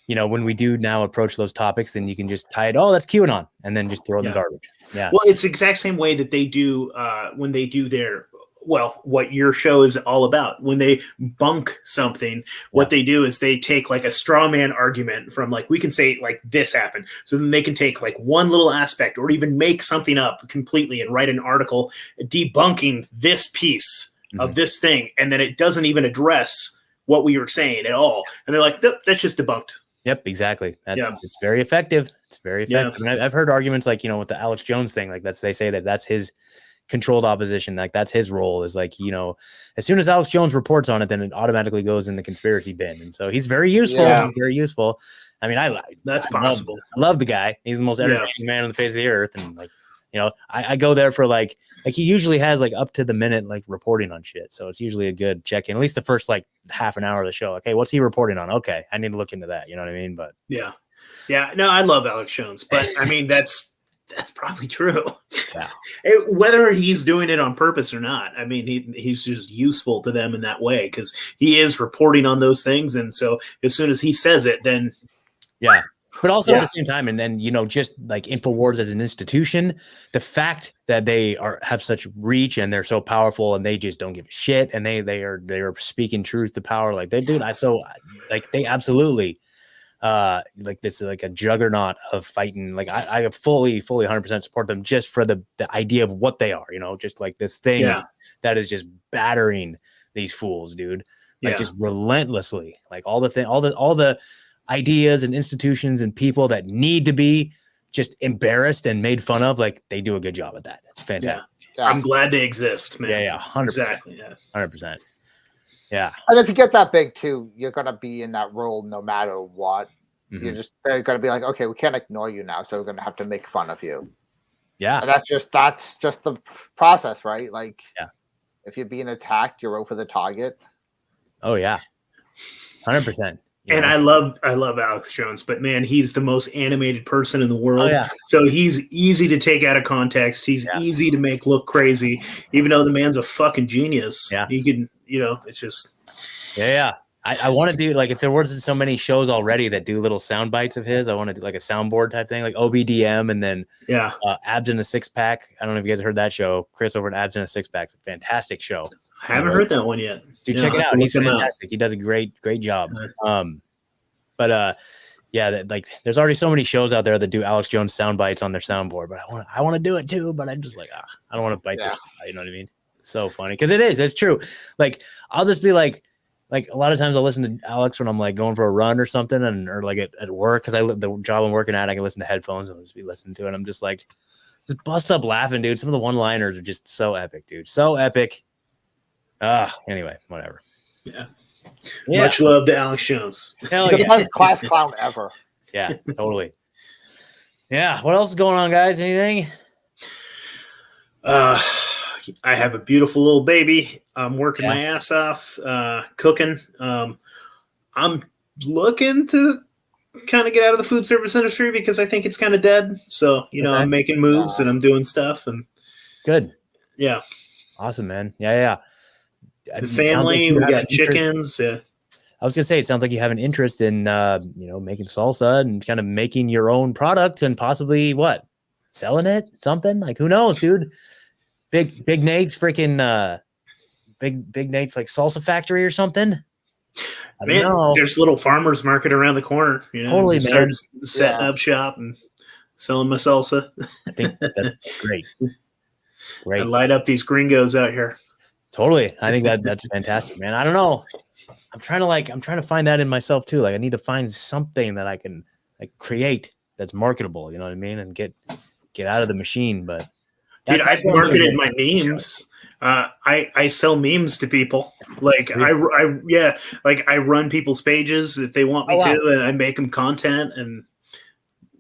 you know, when we do now approach those topics, then you can just tie it, oh, that's QAnon, and then just throw it in the garbage. Yeah. Well, it's the exact same way that they do when they do their, what your show is all about. When they bunk something, what they do is they take like a straw man argument from like, we can say like this happened. So then they can take like one little aspect or even make something up completely and write an article debunking this piece of this thing. And then it doesn't even address what we were saying at all. And they're like, nope, that's just debunked. Yep, exactly. It's very effective. It's very effective. I mean, I've heard arguments like, you know, with the Alex Jones thing, like they say that's his controlled opposition, like that's his role, is like, you know, as soon as Alex Jones reports on it, then it automatically goes in the conspiracy bin. And so he's very useful. He's very useful. I mean, I love the guy. He's the most entertaining man on the face of the earth. And like, you know, I go there for like he usually has like up to the minute like reporting on shit. So it's usually a good check in, at least the first like half an hour of the show. Okay, what's he reporting on? Okay, I need to look into that. You know what I mean? But yeah. No, I love Alex Jones, but I mean that's probably true. Yeah. Whether he's doing it on purpose or not, I mean, he's just useful to them in that way because he is reporting on those things, and so as soon as he says it, then but also at the same time, and then, you know, just like InfoWars as an institution, the fact that they have such reach and they're so powerful and they just don't give a shit, and they are speaking truth to power, like they do. They absolutely like this is like a juggernaut of fighting. Like I fully 100% support them just for the idea of what they are, you know, just like this thing that is just battering these fools, dude, like just relentlessly, like all the ideas and institutions and people that need to be just embarrassed and made fun of, like they do a good job at that. It's fantastic. I'm glad they exist, man. Yeah, 100%. Exactly. 100%. Yeah. And if you get that big too, you're gonna be in that role no matter what. They're gonna be like, okay, we can't ignore you now, so we're gonna have to make fun of you. Yeah. And that's just the process, right? Like, if you're being attacked, you're over the target. Oh yeah, 100%. And I love Alex Jones, but man, he's the most animated person in the world. Oh, yeah. So he's easy to take out of context. He's easy to make look crazy, even though the man's a fucking genius. Yeah. He can, you know, it's just. Yeah. I want to do, like, if there wasn't so many shows already that do little sound bites of his, I want to do like a soundboard type thing, like OBDM, and then Abs in a Six Pack. I don't know if you guys have heard that show. Chris over at Abs in a Six Pack. It's a fantastic show. I haven't heard that one yet. Dude, check it out. He's fantastic. He does a great job. Like there's already so many shows out there that do Alex Jones sound bites on their soundboard, but I want to do it too, but I'm just like, I don't want to bite this. You know what I mean? So funny. Cause it's true. Like, I'll just be like a lot of times I'll listen to Alex when I'm like going for a run or something, or like at work. Cause the job I'm working at, I can listen to headphones and I'll just be listening to it. I'm just like, just bust up laughing, dude. Some of the one-liners are just so epic, dude. So epic. Anyway, whatever. Yeah. Much love to Alex Jones. Hell the best class clown ever. Yeah, totally. Yeah. What else is going on, guys? Anything? I have a beautiful little baby. I'm working Yeah. my ass off, cooking. I'm looking to kind of get out of the food service industry because I think it's kind of dead. So, Okay. I'm making moves and I'm doing stuff, and Good. yeah. Awesome, man. Yeah. The It sounds family, you we have an got chickens. Yeah. I was gonna say, it sounds like you have an interest in, making salsa and kind of making your own product and possibly selling it, something like, who knows, dude? Big Nate's freaking, big Nate's like salsa factory or something. I don't Man, know. there's a little farmer's market around the corner. Totally, just man. started setting up shop and selling my salsa. I think that's great. I light up these gringos out here. Totally. I think that's fantastic, man. I don't know. I'm trying to find that in myself too. Like, I need to find something that I can create that's marketable, you know what I mean? And get out of the machine. But dude, I've marketed my memes. I sell memes to people. Like I run people's pages if they want me to, and I make them content, and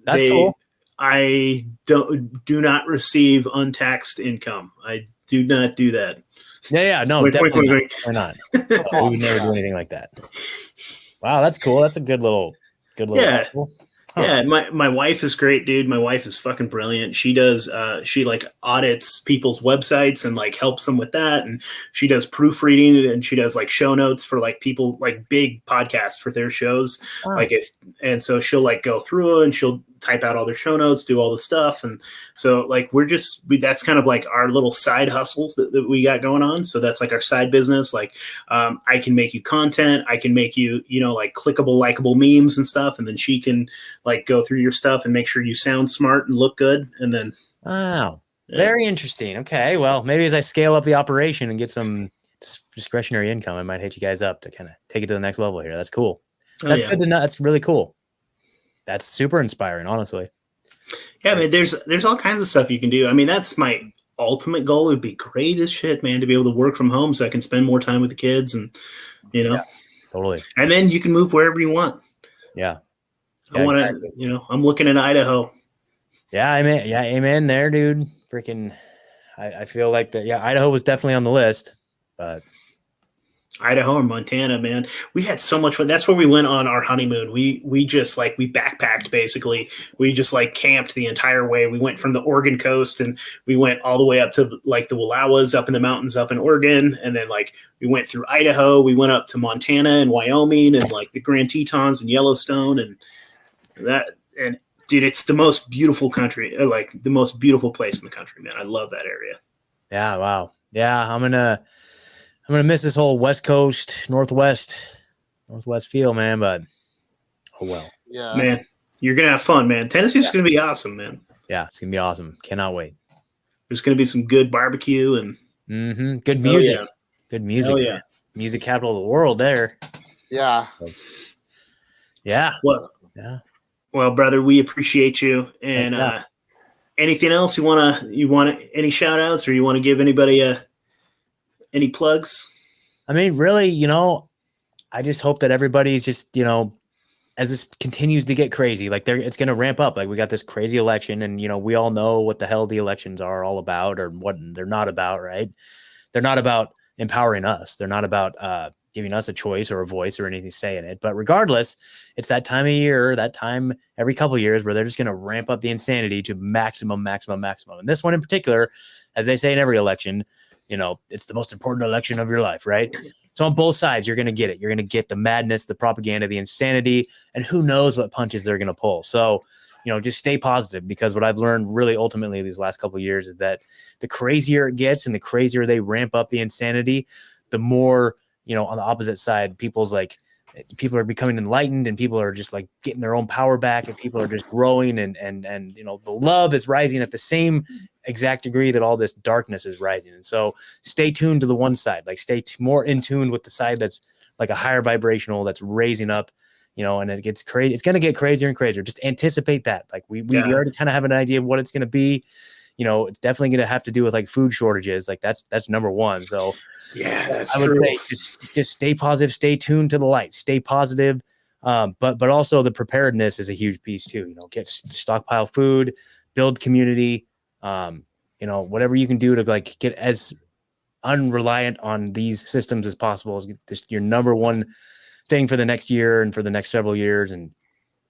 that's cool. I do not receive untaxed income. I do not do that. Yeah, no, definitely not. We would never do anything like that. Wow, that's cool. That's a good little hustle. Yeah, my wife is great, dude. My wife is fucking brilliant. She does she audits people's websites and helps them with that, and she does proofreading, and she does show notes for people big podcasts for their shows. Wow. And so she'll go through it and she'll type out all their show notes, do all the stuff, and so that's kind of our little side hustles that we got going on. So that's our side business. I can make you content, I can make you clickable, likable memes and stuff, and then she can go through your stuff and make sure you sound smart and look good. And then very interesting. Okay, well, maybe as I scale up the operation and get some discretionary income, I might hit you guys up to kind of take it to the next level here. That's cool. That's good to know. That's really cool. That's super inspiring, honestly. Yeah, I mean, there's all kinds of stuff you can do. I mean, that's my ultimate goal. It would be great as shit, man, to be able to work from home so I can spend more time with the kids, and totally. And then you can move wherever you want. Yeah. I want to, I'm looking at Idaho. Yeah, amen there, dude. Freaking, I feel like that. Yeah, Idaho was definitely on the list, but Idaho or Montana, man, we had so much fun. That's where we went on our honeymoon. We just we backpacked, basically. We just camped the entire way. We went from the Oregon coast and we went all the way up to the Wallowas up in the mountains up in Oregon, and then we went through Idaho. We went up to Montana and Wyoming and the Grand Tetons and Yellowstone and that. And dude, it's the most beautiful country, the most beautiful place in the country, man. I love that area. Yeah, wow. Yeah, I'm gonna miss this whole West Coast, Northwest feel, man. But oh well. Yeah, man, you're gonna have fun, man. Tennessee's gonna be awesome, man. Yeah, it's gonna be awesome. Cannot wait. There's gonna be some good barbecue and good music. Yeah. Good music. Hell yeah. Music capital of the world there. Yeah. Yeah. Well, yeah. Well, brother, we appreciate you. And anything else you want any shout outs, or you want to give anybody any plugs? I mean, really, I just hope that everybody's just, as this continues to get crazy, it's going to ramp up. We got this crazy election, and, we all know what the hell the elections are all about, or what they're not about, right? They're not about empowering us. They're not about giving us a choice or a voice or anything saying it. But regardless, it's that time of year, that time every couple of years where they're just going to ramp up the insanity to maximum. And this one in particular, as they say in every election, it's the most important election of your life, right? So on both sides, you're going to get it. You're going to get the madness, the propaganda, the insanity, and who knows what punches they're going to pull. So, just stay positive, because what I've learned really ultimately these last couple of years is that the crazier it gets and the crazier they ramp up the insanity, the more, on the opposite side, people are becoming enlightened, and people are just getting their own power back, and people are just growing, and the love is rising at the same exact degree that all this darkness is rising. And so stay tuned to the one side, stay more in tune with the side that's a higher vibrational, that's raising up, and it gets crazy. It's going to get crazier and crazier. Just anticipate that. We already kind of have an idea of what it's going to be. It's definitely going to have to do with food shortages. That's number one. So yeah, that's I would true. say just stay positive, stay tuned to the light, stay positive. But also the preparedness is a huge piece too. You know, get stockpile food, build community. You know, whatever you can do to like get as unreliant on these systems as possible is just your number one thing for the next year and for the next several years. And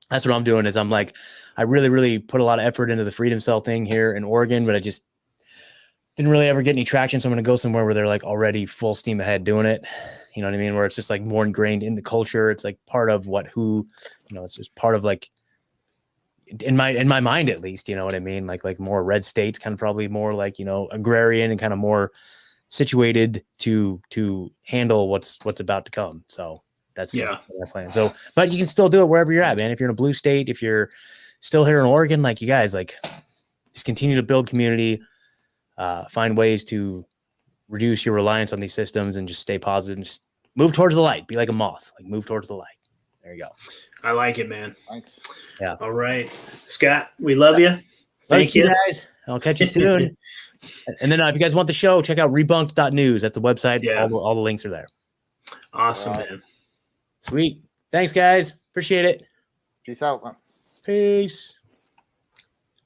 that's what I'm doing is I'm like, I really, really put a lot of effort into the Freedom Cell thing here in Oregon, but I just didn't really ever get any traction. So I'm going to go somewhere where they're like already full steam ahead doing it. You know what I mean? Where it's just like more ingrained in the culture. It's like part of it's just part of like, in my mind, at least, you know what I mean? Like more red states, kind of probably more like, you know, agrarian and kind of more situated to handle what's about to come. So that's my plan. So, but you can still do it wherever you're at, man. If you're in a blue state, if you're still here in Oregon, like you guys, like just continue to build community, find ways to reduce your reliance on these systems and just stay positive and just move towards the light. Be like a moth, like move towards the light. There you go. I like it, man. Thanks. Yeah. All right, Scott, we love you. Thank you, guys. I'll catch you soon. And then if you guys want the show, check out rebunked.news. That's the website. Yeah. All the links are there. Awesome, man. Sweet. Thanks, guys. Appreciate it. Peace out, man. Peace.